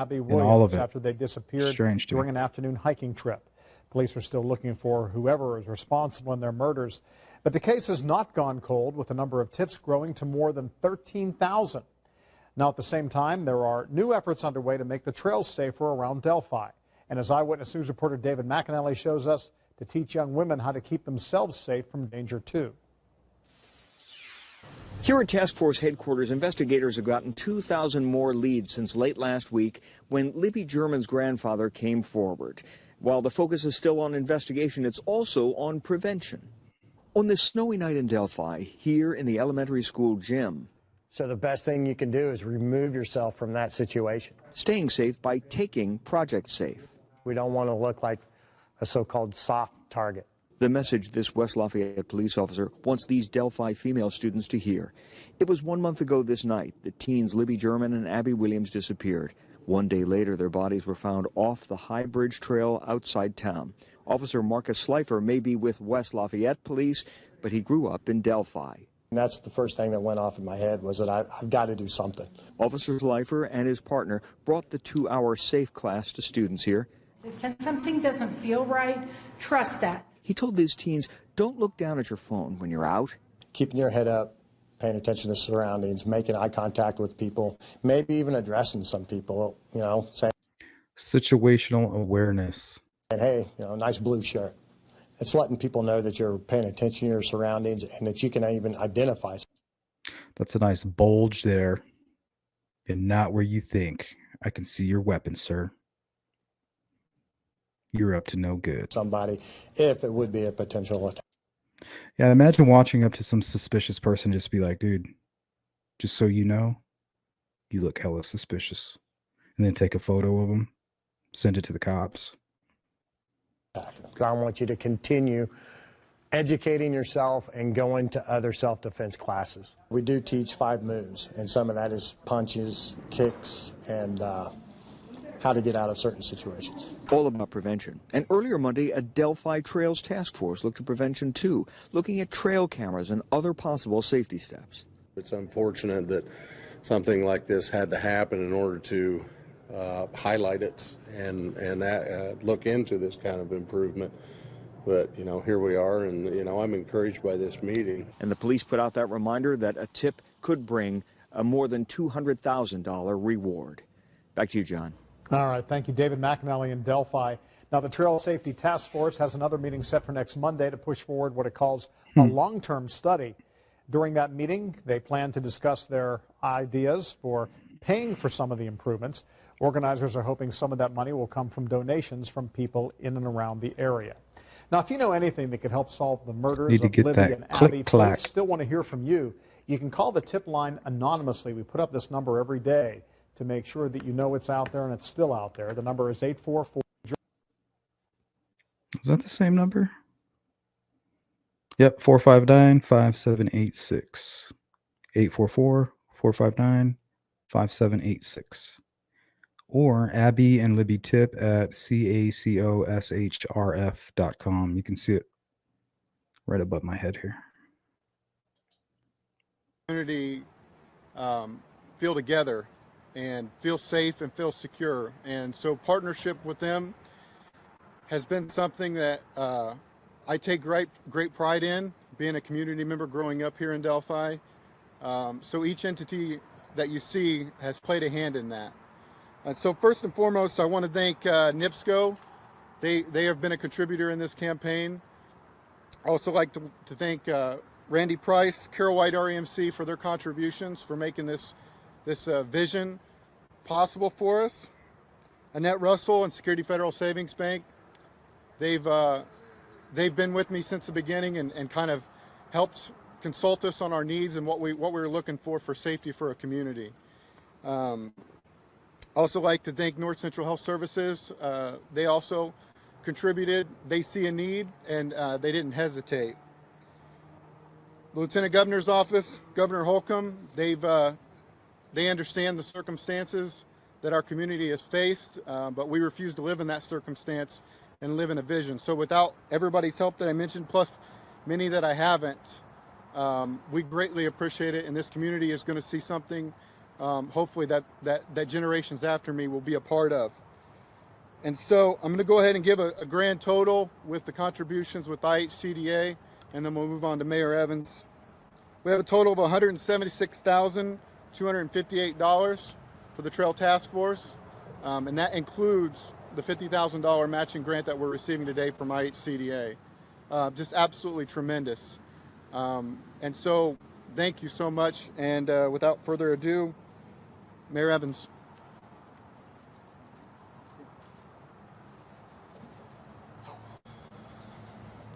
Abby in all of it. After they disappeared Strange to me. during an afternoon hiking trip. Police are still looking for whoever is responsible in their murders. But the case has not gone cold, with the number of tips growing to more than 13,000. Now, at the same time, there are new efforts underway to make the trails safer around Delphi. And as Eyewitness News reporter David McDaniel shows us, to teach young women how to keep themselves safe from danger, too. Here at Task Force headquarters, investigators have gotten 2,000 more leads since late last week when Libby German's grandfather came forward. While the focus is still on investigation, it's also on prevention. On this snowy night in Delphi, here in the elementary school gym. So the best thing you can do is remove yourself from that situation. Staying safe by taking Project Safe. We don't want to look like a so-called soft target. The message this West Lafayette police officer wants these Delphi female students to hear. It was 1 month ago this night that teens Libby German and Abby Williams disappeared. 1 day later, their bodies were found off the High Bridge Trail outside town. Officer Marcus Slifer may be with West Lafayette Police, but he grew up in Delphi. And that's the first thing that went off in my head was that I've got to do something. Officer Slifer and his partner brought the 2-hour SAFE class to students here. If something doesn't feel right, trust that. He told these teens, don't look down at your phone when you're out. Keeping your head up, paying attention to surroundings, making eye contact with people, maybe even addressing some people, saying situational awareness. And hey, nice blue shirt. It's letting people know that you're paying attention to your surroundings and that you can even identify. That's a nice bulge there. And not where you think. I can see your weapon, sir. You're up to no good. Somebody, if it would be a potential attack. Yeah, imagine watching up to some suspicious person, just be like, dude, just so you know, you look hella suspicious. And then take a photo of them, send it to the cops. I want you to continue educating yourself and going to other self-defense classes. We do teach 5 moves, and some of that is punches, kicks, and how to get out of certain situations. All about prevention. And earlier Monday, a Delphi Trails task force looked at prevention too, looking at trail cameras and other possible safety steps. It's unfortunate that something like this had to happen in order to highlight it and look into this kind of improvement. But, here we are, and, I'm encouraged by this meeting. And the police put out that reminder that a tip could bring a more than $200,000 reward. Back to you, John. All right, thank you, David McAnally in Delphi. Now, the Trail Safety Task Force has another meeting set for next Monday to push forward what it calls a long-term study. During that meeting, they plan to discuss their ideas for paying for some of the improvements. Organizers are hoping some of that money will come from donations from people in and around the area. Now, if you know anything that could help solve the murders of Libby and Abby, police still want to hear from you. You can call the tip line anonymously. We put up this number every day to make sure that you know it's out there and it's still out there. The number is 844. Is that the same number? Yep, 459-5786. 844-459-5786. Or Abby and Libby Tip at cacoshrf.com. You can see it right above my head here. Community feel together and feel safe and feel secure. And so partnership with them has been something that I take great pride in, being a community member growing up here in Delphi. So each entity that you see has played a hand in that. And so first and foremost, I want to thank NIPSCO. They have been a contributor in this campaign. I also like to thank Randy Price, Carol White REMC for their contributions for making this vision possible for us. Annette Russell and Security Federal Savings Bank, they've been with me since the beginning and kind of helped consult us on our needs and what we were looking for safety for a community. Also like to thank North Central Health Services. They also contributed. They see a need and they didn't hesitate. Lieutenant Governor's Office, Governor Holcomb, they understand the circumstances that our community has faced, but we refuse to live in that circumstance and live in a vision. So without everybody's help that I mentioned, plus many that I haven't, we greatly appreciate it, and this community is going to see something hopefully that generations after me will be a part of. And so I'm going to go ahead and give a grand total with the contributions with IHCDA, and then we'll move on to Mayor Evans. We have a total of $176,258 for the Trail Task Force, and that includes the $50,000 matching grant that we're receiving today from IHCDA. Just absolutely tremendous. And so thank you so much, and without further ado, Mayor Evans.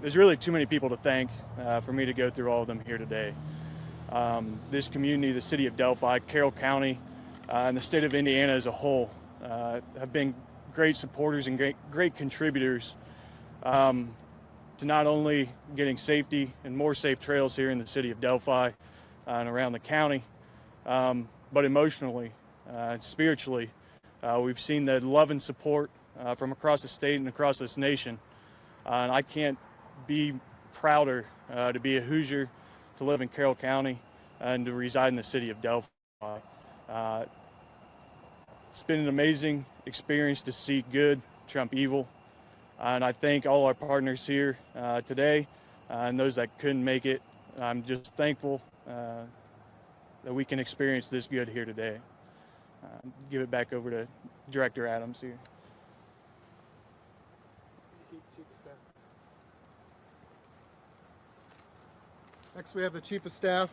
There's really too many people to thank for me to go through all of them here today. This community, the city of Delphi, Carroll County, and the state of Indiana as a whole have been great supporters and great contributors. to not only getting safety and more safe trails here in the city of Delphi and around the county, but emotionally and spiritually. We've seen the love and support from across the state and across this nation. And I can't be prouder to be a Hoosier, to live in Carroll County, and to reside in the city of Delphi. It's been an amazing experience to see good trump evil. And I thank all our partners here today and those that couldn't make it. I'm just thankful that we can experience this good here today. Give it back over to Director Adams here. Next, we have the Chief of Staff,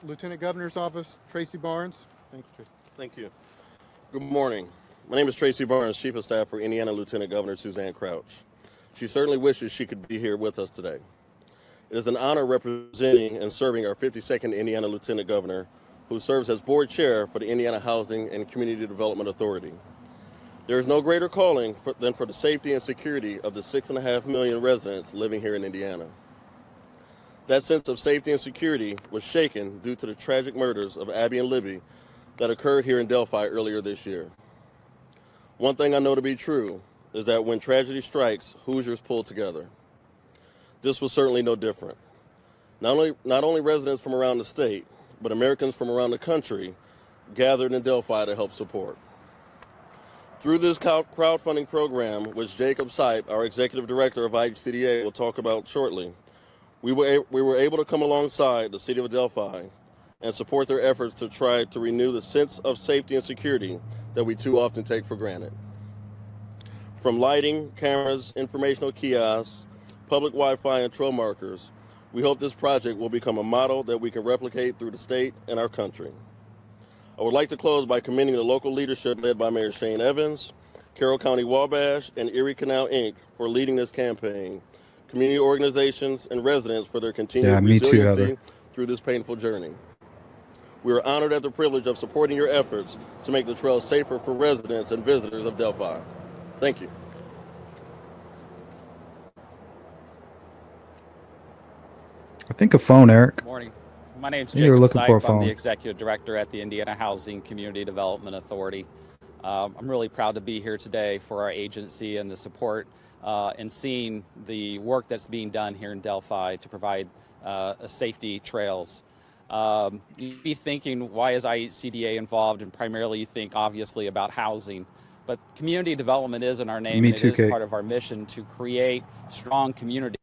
Lieutenant Governor's Office, Tracy Barnes. Thank you, Tracy. Thank you. Good morning. My name is Tracy Barnes, Chief of Staff for Indiana Lieutenant Governor Suzanne Crouch. She certainly wishes she could be here with us today. It is an honor representing and serving our 52nd Indiana Lieutenant Governor, who serves as board chair for the Indiana Housing and Community Development Authority. There is no greater calling than for the safety and security of the 6.5 million residents living here in Indiana. That sense of safety and security was shaken due to the tragic murders of Abby and Libby that occurred here in Delphi earlier this year. One thing I know to be true is that when tragedy strikes, Hoosiers pull together. This was certainly no different. Not only residents from around the state, but Americans from around the country gathered in Delphi to help support. Through this crowdfunding program, which Jacob Sipe, our Executive Director of IHCDA, will talk about shortly, we were able to come alongside the City of Delphi and support their efforts to try to renew the sense of safety and security that we too often take for granted. From lighting, cameras, informational kiosks, public Wi-Fi, and trail markers, we hope this project will become a model that we can replicate through the state and our country. I would like to close by commending the local leadership led by Mayor Shane Evans, Carroll County Wabash, and Erie Canal Inc. for leading this campaign, community organizations, and residents for their continued resiliency through this painful journey. We are honored at the privilege of supporting your efforts to make the trail safer for residents and visitors of Delphi. Thank you. I think a phone, Eric. Good morning. My name is You were Jacob looking for a Sipe. I'm phone. the Executive Director at the Indiana Housing Community Development Authority. I'm really proud to be here today for our agency and the support and seeing the work that's being done here in Delphi to provide safety trails. You'd be thinking, why is IHCDA involved? And primarily you think obviously about housing. But community development is in our name, and it is part of our mission to create strong communities.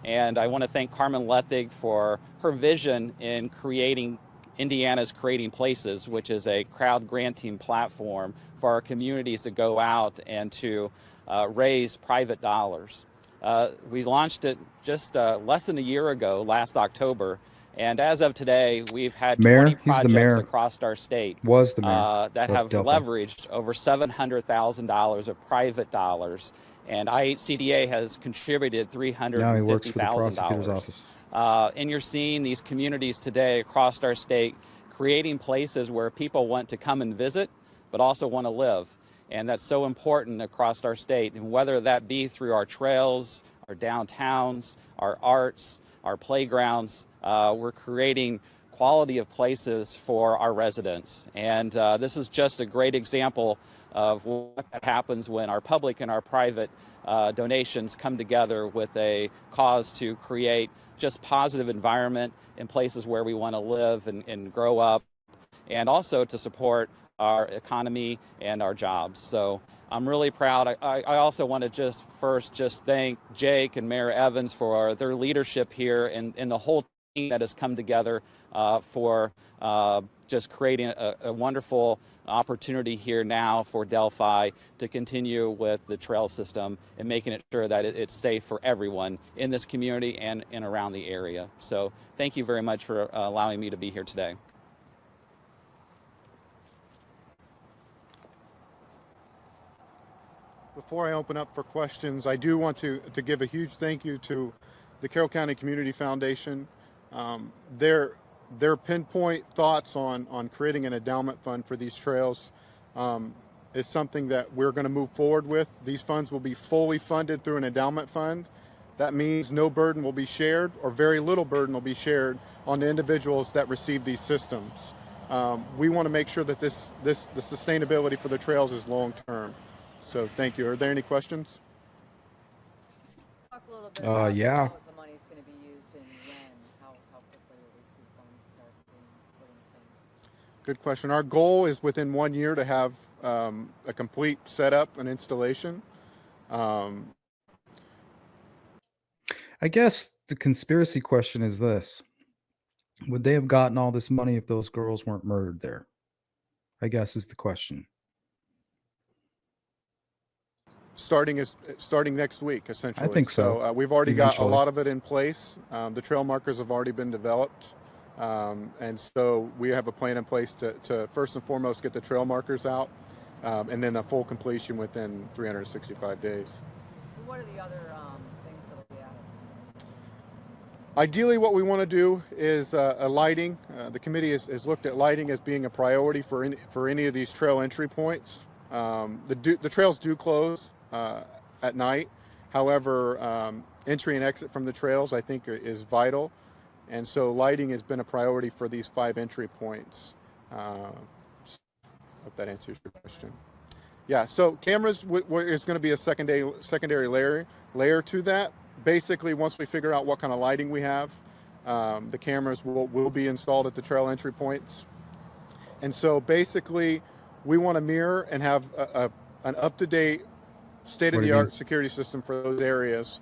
And I want to thank Carmen Lethig for her vision in creating Indiana's Creating Places, which is a crowd granting platform for our communities to go out and to raise private dollars. We launched it just less than a year ago, last October. And as of today, we've had 20 projects across our state that have leveraged over $700,000 of private dollars. And IHCDA has contributed $350,000. And you're seeing these communities today across our state creating places where people want to come and visit, but also want to live. And that's so important across our state. And whether that be through our trails, our downtowns, our arts, our playgrounds, we're creating quality of places for our residents. And this is just a great example of what happens when our public and our private donations come together with a cause to create just positive environment in places where we want to live and grow up, and also to support our economy and our jobs. So I'm really proud. I also want to just thank Jake and Mayor Evans for their leadership here and the whole team that has come together for just creating a wonderful opportunity here now for Delphi to continue with the trail system and making it sure that it's safe for everyone in this community and around the area. So thank you very much for allowing me to be here today. Before I open up for questions, I do want to give a huge thank you to the Carroll County Community Foundation. Their pinpoint thoughts on creating an endowment fund for these trails is something that we're going to move forward with. These funds will be fully funded through an endowment fund, That means no burden will be shared, or very little burden will be shared on the individuals that receive these systems. We want to make sure that the sustainability for the trails is long term. So thank you. Are there any questions? Talk a little bit about Yeah. how the money is going to be used and when, how quickly will we see funds start being put in place? Good question. Our goal is within 1 year to have a complete setup and installation. I guess the conspiracy question is this. Would they have gotten all this money if those girls weren't murdered there? I guess is the question. Starting next week, essentially. I think so. So we've already got a Eventually. lot of it in place. The trail markers have already been developed. And so we have a plan in place to first and foremost get the trail markers out, and then a full completion within 365 days. What are the other things that will be added? Ideally, what we want to do is a lighting. The committee has looked at lighting as being a priority for any of these trail entry points. The trails do close at night. However, entry and exit from the trails, I think, is vital. And so lighting has been a priority for these 5 entry points. Hope that answers your question. Yeah, so cameras is going to be a secondary layer to that. Basically, once we figure out what kind of lighting we have, the cameras will be installed at the trail entry points. And so basically, we want to mirror and have an up-to-date, state-of-the-art security system for those areas,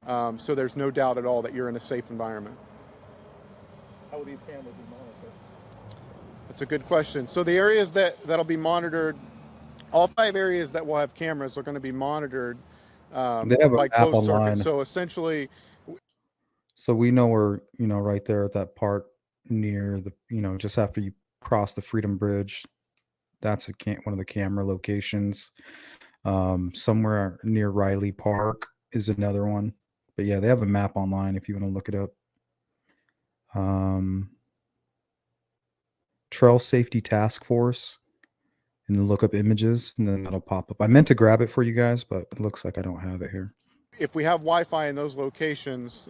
so there's no doubt at all that you're in a safe environment. How will these cameras be monitored? That's a good question. So the areas that'll be monitored, all 5 areas that will have cameras are going to be monitored They have a by map closed online. circuit. So essentially, So we know we're, right there at that part near the, just after you cross the Freedom Bridge. That's one of the camera locations. Somewhere near Riley Park is another one. But yeah, they have a map online if you want to look it up. Trail Safety Task Force, and then look up images, and then that'll pop up. I meant to grab it for you guys, but it looks like I don't have it here. if we have Wi-Fi in those locations,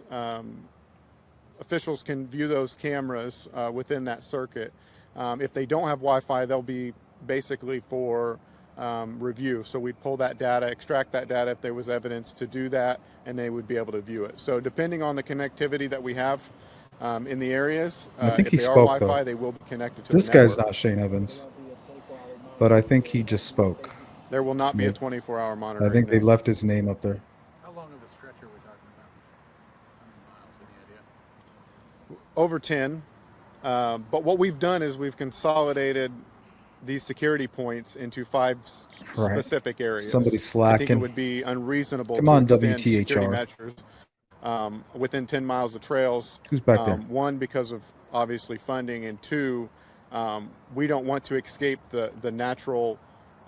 officials can view those cameras within that circuit. If they don't have Wi-Fi, they'll be basically for review. So we'd pull that data, extract that data if there was evidence to do that, and they would be able to view it. So depending on the connectivity that we have in the areas, I think if he they spoke, are Wi-Fi, though. they will be connected to This the guy's network. not Shane Evans, but I think he just spoke. There will not be a Yeah. 24-hour monitoring. I think they no. left his name up there. How long of a stretch are we talking about? How many miles? Any idea? Over 10. But what we've done is we've consolidated these security points into 5 Right. specific areas. Somebody's I think slacking. it would be unreasonable Come to on, extend security WTHR. measures within 10 miles of trails. Who's back there? 1, because of obviously funding, and 2, we don't want to escape the natural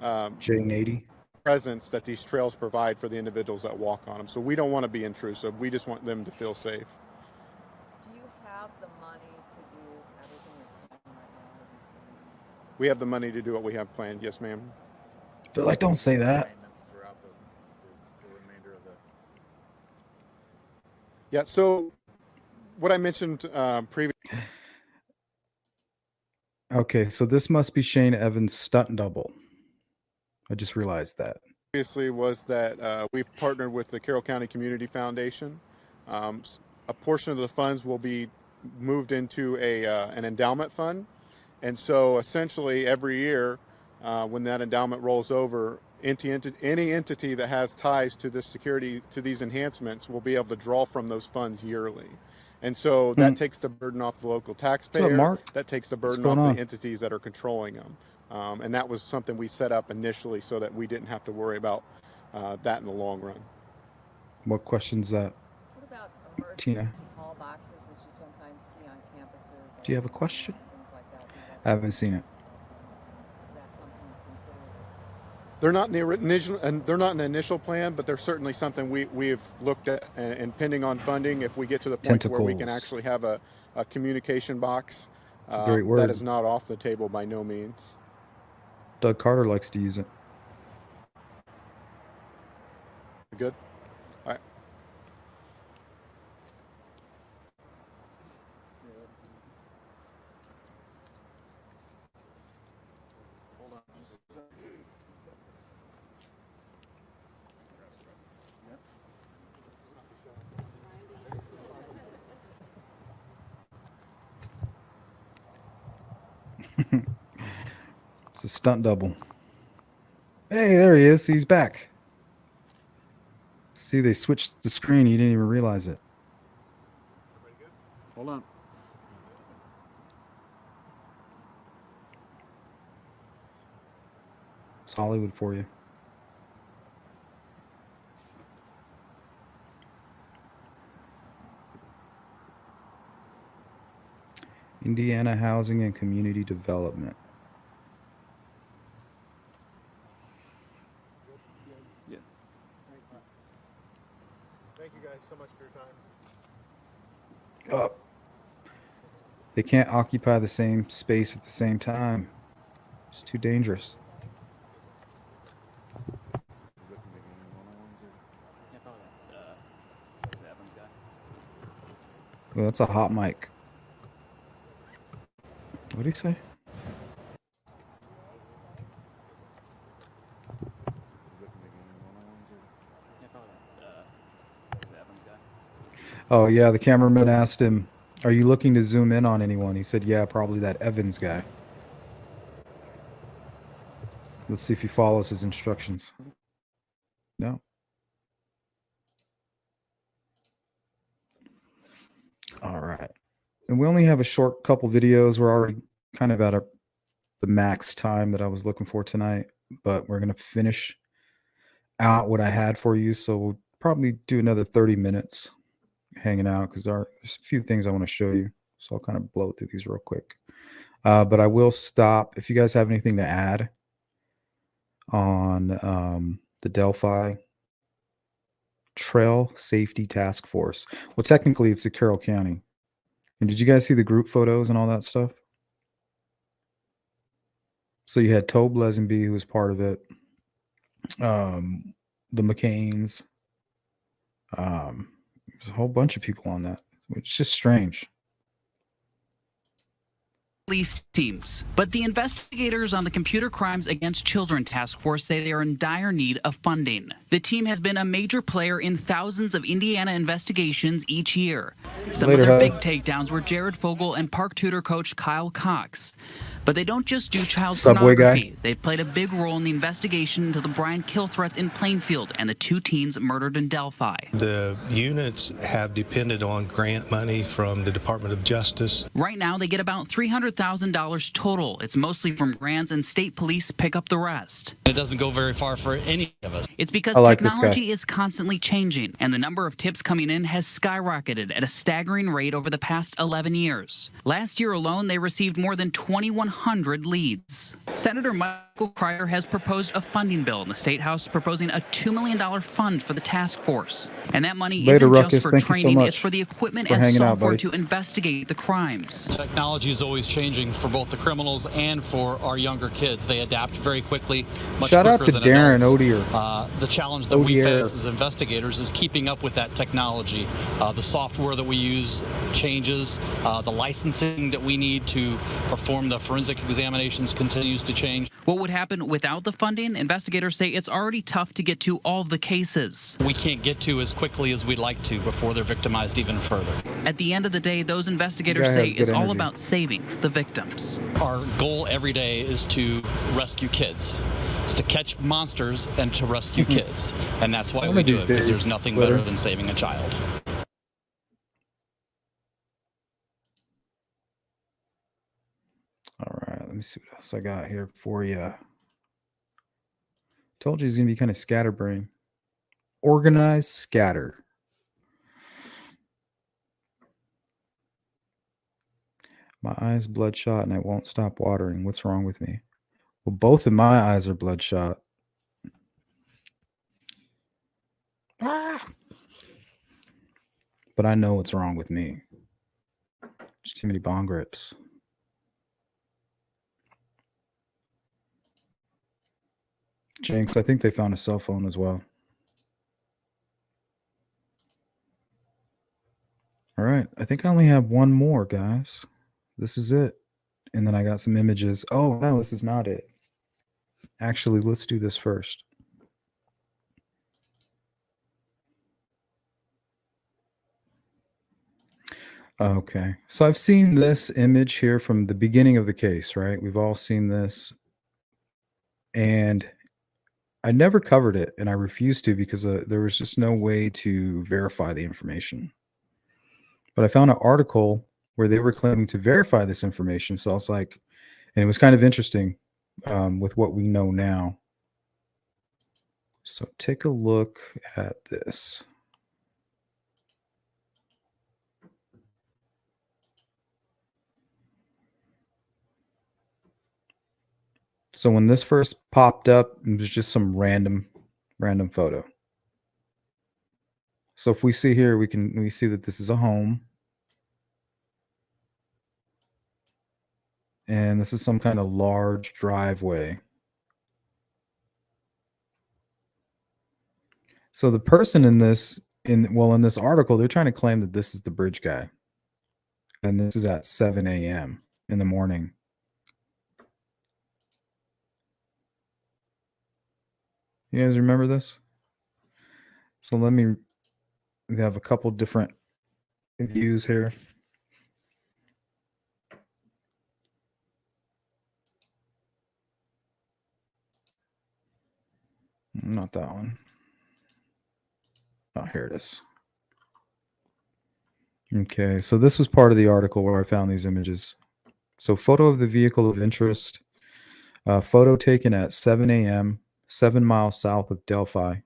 J80. presence that these trails provide for the individuals that walk on them. So we don't want to be intrusive. We just want them to feel safe. Do you have the money to do everything you're planning right now? Have you seen? We have the money to do what we have planned. Yes, ma'am. They're like, don't say that. Throughout the remainder of the Yeah, so what I mentioned previously. Okay, so this must be Shane Evans' stunt double. I just realized that. Previously was that we've partnered with the Carroll County Community Foundation. A portion of the funds will be moved into an endowment fund. And so essentially every year when that endowment rolls over, any entity that has ties to this security, to these enhancements, will be able to draw from those funds yearly. And so that takes the burden off the local taxpayer. Mark? That takes the What's burden going off on? the entities that are controlling them. And that was something we set up initially so that we didn't have to worry about that in the long run. What question's that? What about emergency Tina, call boxes that you sometimes see on campuses? do you have a question? Things like that. I haven't seen it. Is that something you consider? They're not in the original, and they're not in the initial plan, but they're certainly something we've looked at. And pending on funding, if we get to the point where we can Tentacles. actually have a communication box, a great word. that is not off the table by no means. Doug Carter likes to use it. Good. All right. It's a stunt double. Hey, there he is. He's back. See, they switched the screen. You didn't even realize it. Hold on. It's Hollywood for you. Indiana Housing and Community Development. Yeah. Thank you guys so much for your time. Oh. They can't occupy the same space at the same time. It's too dangerous. Well, that's a hot mic. What did he say? Oh, yeah, the cameraman asked him, "Are you looking to zoom in on anyone?" He said, "Yeah, probably that Evans guy." Let's see if he follows his instructions. No. All right. And we only have a short couple videos. We're already kind of at the max time that I was looking for tonight, but we're going to finish out what I had for you. So we'll probably do another 30 minutes hanging out because there's a few things I want to show you. So I'll kind of blow through these real quick. But I will stop. If you guys have anything to add on the Delphi Trail Safety Task Force. Well, technically it's the Carroll County. And did you guys see the group photos and all that stuff? So you had Tobe Lesenby, who was part of it. The McCains. There's a whole bunch of people on that. It's just strange. Police teams. But the investigators on the Computer Crimes Against Children Task Force say they are in dire need of funding. The team has been a major player in thousands of Indiana investigations each year. Some of their big takedowns were Jared Fogle and park tutor coach Kyle Cox. But they don't just do child pornography. They played a big role in the investigation into the Brian kill threats in Plainfield and the 2 teens murdered in Delphi. The units have depended on grant money from the Department of Justice. Right now, they get about $300,000 total. It's mostly from grants, and state police pick up the rest. It doesn't go very far for any of us. It's because technology is constantly changing, and the number of tips coming in has skyrocketed at a staggering rate over the past 11 years. Last year alone, they received more than 2,100 leads. Senator Michael Crider has proposed a funding bill in the State House proposing a $2 million fund for the task force. And that money isn't just for training, it's for the equipment and software to investigate the crimes. Technology is always changing for both the criminals and for our younger kids. They adapt very quickly, much Shout out to quicker than Darren adults. Odier. The challenge that we face as investigators is keeping up with that technology. The software that we use changes. The licensing that we need to perform the forensic examinations continues to change. What would happen without the funding? Investigators say it's already tough to get to all the cases. We can't get to as quickly as we'd like to before they're victimized even further. At the end of the day, those investigators say it's all about saving the victims. Our goal every day is to rescue kids. It's to catch monsters and to rescue kids. And that's why we do it, because there's nothing better than saving a child. All right, let me see what else I got here for you. Told you he's going to be kind of scatterbrain. Organize, scatter. My eyes bloodshot and I won't stop watering. What's wrong with me? Well, both of my eyes are bloodshot. But I know what's wrong with me. Just too many bong grips. Jinx, I think they found a cell phone as well. All right, I think I only have one more, guys. This is it. And then I got some images. Oh, no, this is not it. Actually, let's do this first. Okay. So I've seen this image here from the beginning of the case, right? We've all seen this. And I never covered it, and I refused to because there was just no way to verify the information. But I found an article where they were claiming to verify this information. So I was like, and it was kind of interesting with what we know now. So take a look at this. So when this first popped up, it was just some random photo. So if we see here, we see that this is a home. And this is some kind of large driveway. So the person in this article, they're trying to claim that this is the bridge guy. And this is at 7 a.m. in the morning. You guys remember this? So we have a couple different views here. Not that one. Oh, here it is. Okay, so this was part of the article where I found these images. So photo of the vehicle of interest. Photo taken at 7 a.m., 7 miles south of Delphi,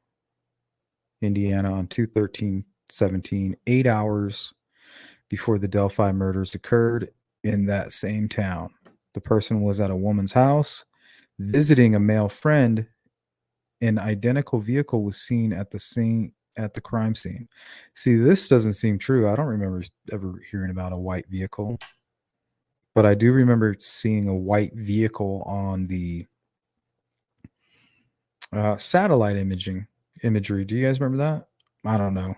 Indiana on 2/13/17, 8 hours before the Delphi murders occurred in that same town. The person was at a woman's house visiting a male friend. An identical vehicle was seen at the crime scene. See, this doesn't seem true. I don't remember ever hearing about a white vehicle, but I do remember seeing a white vehicle on the satellite imagery. Do you guys remember that? I don't know.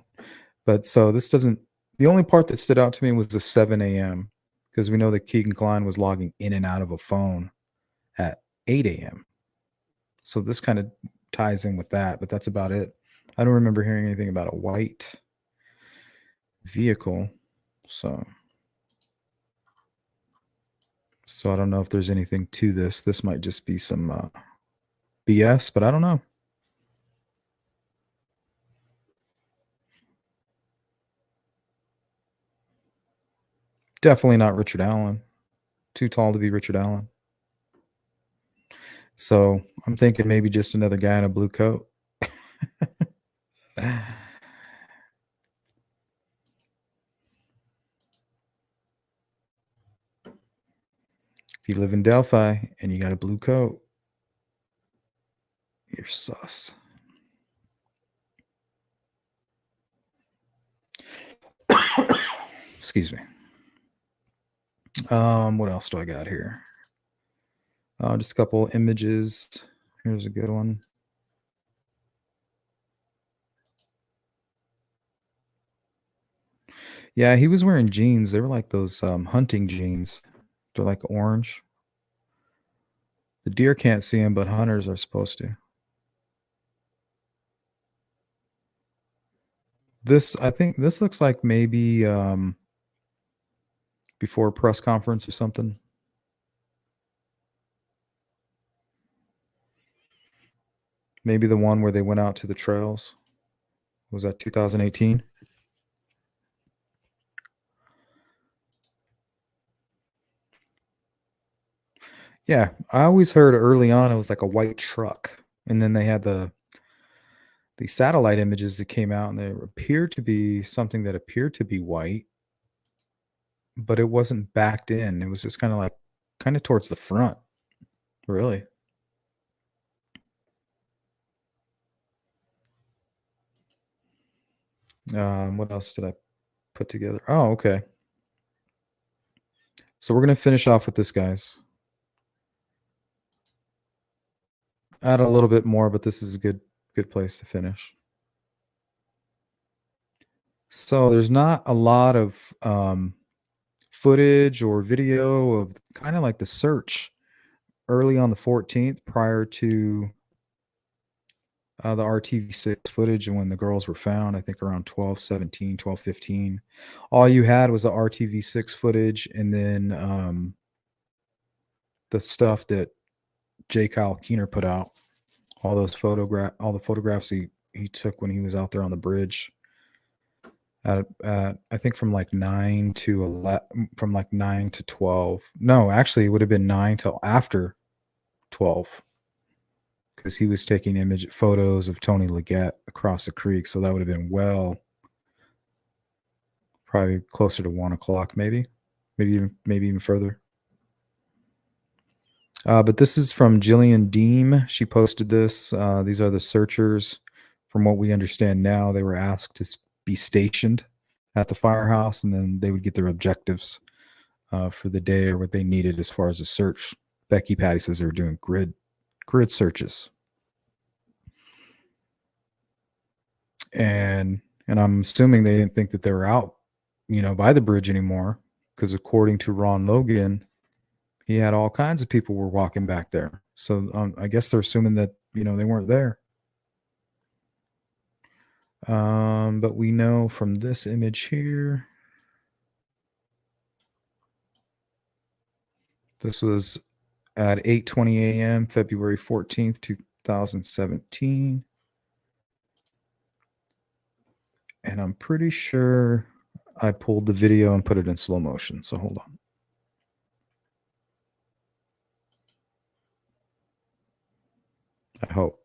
But so this doesn't, the only part that stood out to me was the 7 a.m. because we know that Keegan Klein was logging in and out of a phone at 8 a.m. So this kind of ties in with that, but that's about it. I don't remember hearing anything about a white vehicle. So I don't know if there's anything to this. This might just be some BS, but I don't know. Definitely not Richard Allen. Too tall to be Richard Allen. So I'm thinking maybe just another guy in a blue coat. If you live in Delphi and you got a blue coat, you're sus. Excuse me. What else do I got here? Just a couple images. Here's a good one. Yeah, he was wearing jeans. They were like those hunting jeans. They're like orange. The deer can't see him, but hunters are supposed to. I think this looks like maybe before a press conference or something. Maybe the one where they went out to the trails. Was that 2018? Yeah, I always heard early on it was like a white truck, and then they had the satellite images that came out, and they appeared to be something that appeared to be white, but it wasn't backed in. It was just kind of towards the front, really. What else did I put together? Oh, okay. So we're gonna finish off with this, guys. Add a little bit more, but this is a good place to finish. So there's not a lot of footage or video of kind of like the search early on the 14th prior to The RTV6 footage and when the girls were found, I think around 12:17, 12:15. All you had was the RTV6 footage and then the stuff that J. Kyle Keener put out. All the photographs he took when he was out there on the bridge. At I think from like 9 to 11, from like 9 to 12. No, actually, it would have been 9 till after 12. Because he was taking photos of Tony Leggett across the creek, so that would have been probably closer to 1 o'clock, maybe even further. But this is from Jillian Deem. She posted this. These are the searchers. From what we understand now, they were asked to be stationed at the firehouse, and then they would get their objectives for the day or what they needed as far as a search. Becky Patty says they were doing grid searches. And I'm assuming they didn't think that they were out, by the bridge anymore, because according to Ron Logan, he had all kinds of people were walking back there. So I guess they're assuming that, they weren't there. But we know from this image here, this was at 8:20 a.m., February 14th, 2017. And I'm pretty sure I pulled the video and put it in slow motion. So hold on. I hope.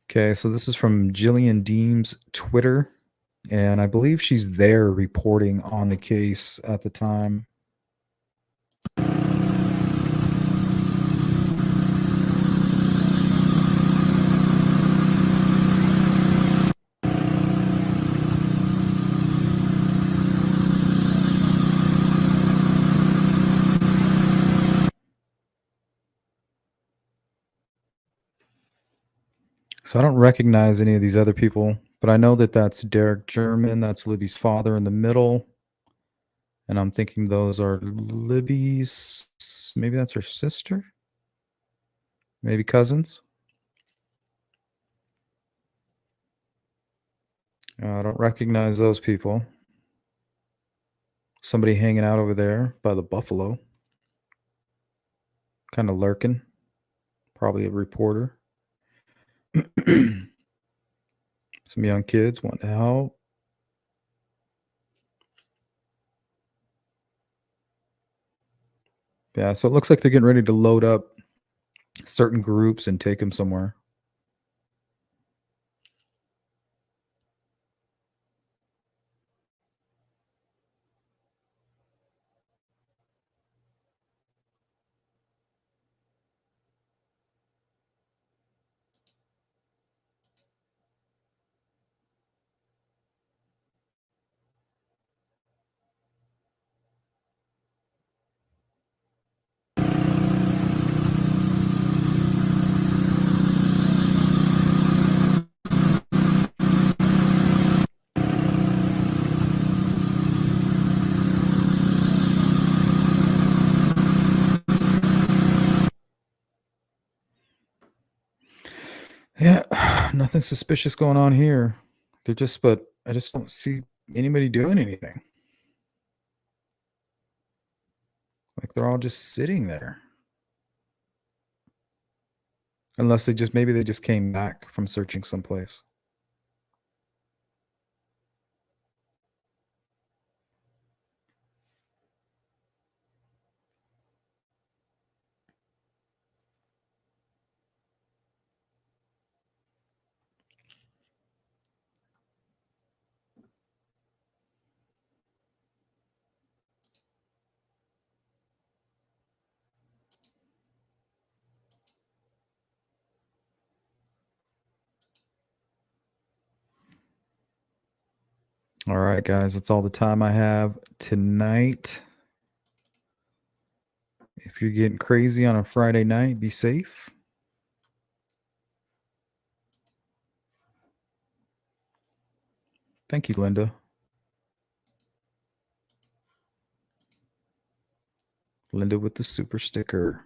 Okay, so this is from Jillian Deem's Twitter, and I believe she's there reporting on the case at the time. So I don't recognize any of these other people, but I know that that's Derek German. That's Libby's father in the middle. And I'm thinking those are Libby's, maybe that's her sister? Maybe cousins? I don't recognize those people. Somebody hanging out over there by the buffalo. Kind of lurking. Probably a reporter. Some young kids want to help. Yeah, so it looks like they're getting ready to load up certain groups and take them somewhere. Yeah, nothing suspicious going on here. But I just don't see anybody doing anything. Like they're all just sitting there. Unless maybe they just came back from searching someplace. All right, guys, that's all the time I have tonight. If you're getting crazy on a Friday night, be safe. Thank you, Linda. Linda with the super sticker.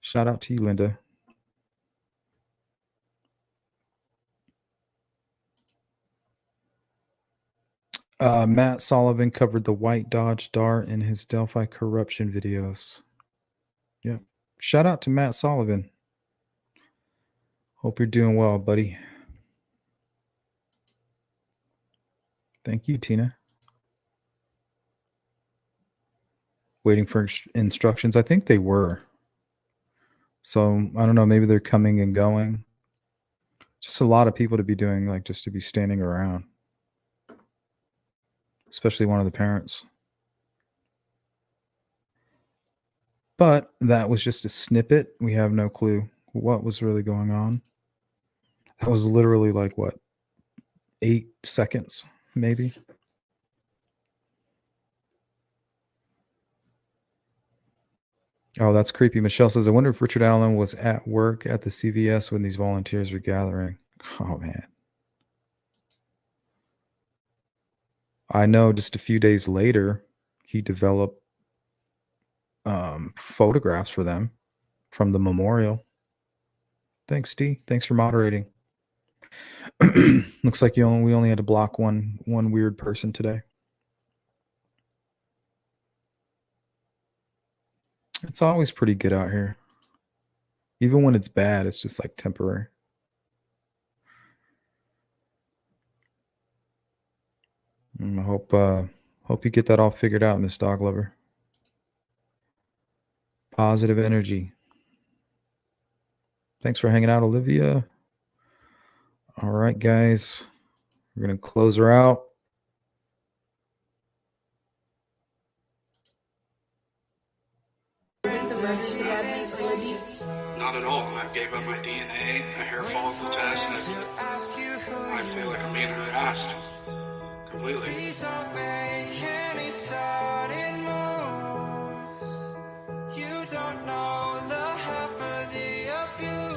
Shout out to you, Linda. Matt Sullivan covered the white Dodge Dart in his Delphi corruption videos. Yeah. Shout out to Matt Sullivan. Hope you're doing well, buddy. Thank you, Tina. Waiting for instructions. I think they were. So, I don't know. Maybe they're coming and going. Just a lot of people to be doing, like, just to be standing around. Especially one of the parents. But that was just a snippet. We have no clue what was really going on. That was literally like, what, 8 seconds, maybe? Oh, that's creepy. Michelle says, I wonder if Richard Allen was at work at the CVS when these volunteers were gathering. Oh, man. I know just a few days later, he developed photographs for them from the memorial. Thanks, Steve. Thanks for moderating. Looks like we only had to block one weird person today. It's always pretty good out here. Even when it's bad, it's just like temporary. I hope you get that all figured out, Miss Dog Lover. Positive energy. Thanks for hanging out, Olivia. All right, guys. We're going to close her out. Not at all. I gave up my DNA, a hair follicle test, and I feel like I'm being harassed. Completely. Please don't make any sudden moves. You don't know the half of the abuse.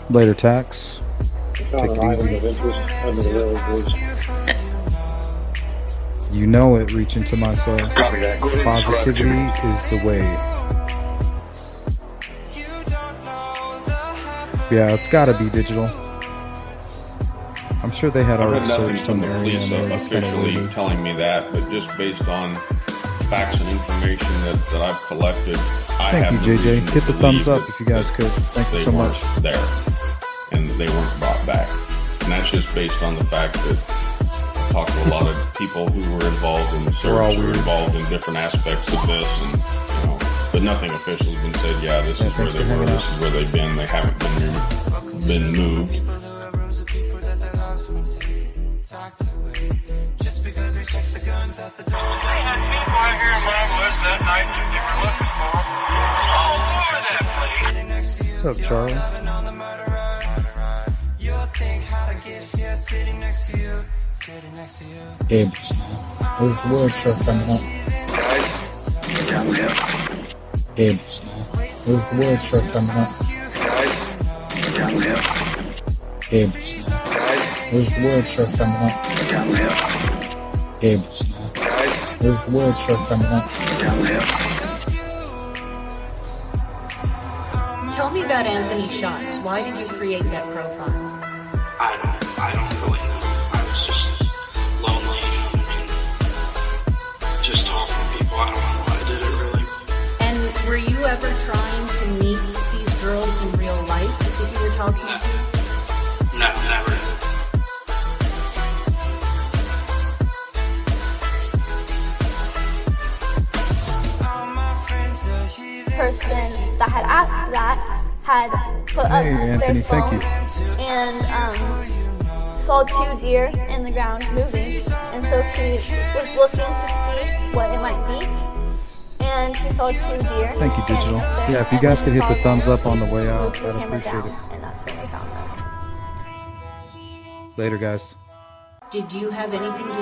Later, Tax. Take it easy. You know it, reach into my soul. Positivity is the way. Yeah, it's got to be digital. I'm sure they had already searched on the area. Officially telling me that, but just based on facts and information that I've collected, Thank you, JJ. Hit the thumbs up if you guys could. Thank you so much. There, and they weren't brought back, and that's just based on the fact that I talked to a lot of people who were involved in the search, who were involved in different aspects of this, and but nothing official has been said. Yeah, this is where they were. This is where they've been. They haven't been moved. Just because we checked the guns at the door. I had people out here in Wildwoods that night that they were looking for. What's up, Charlie? Gabe, where's the word truck coming up? Gabe, where's the word truck coming up? Gabe, where's the word truck coming up? Gabe, where's the word truck coming up? Tell me about Anthony Shots. Why did you create that profile? I don't really know. I was just lonely, just talking to people. I don't know why I did it really. And were you ever trying to meet these girls in real life that you were talking to? No, never. Person that had asked that had put up Anthony, their phone and saw 2 deer in the ground moving, and so he was looking to see what it might be, and he saw 2 deer. Thank you, Digital. Yeah, if you guys could hit the thumbs up on the way out, I'd appreciate it. And that's when we found them. Later, guys. Did you have anything to do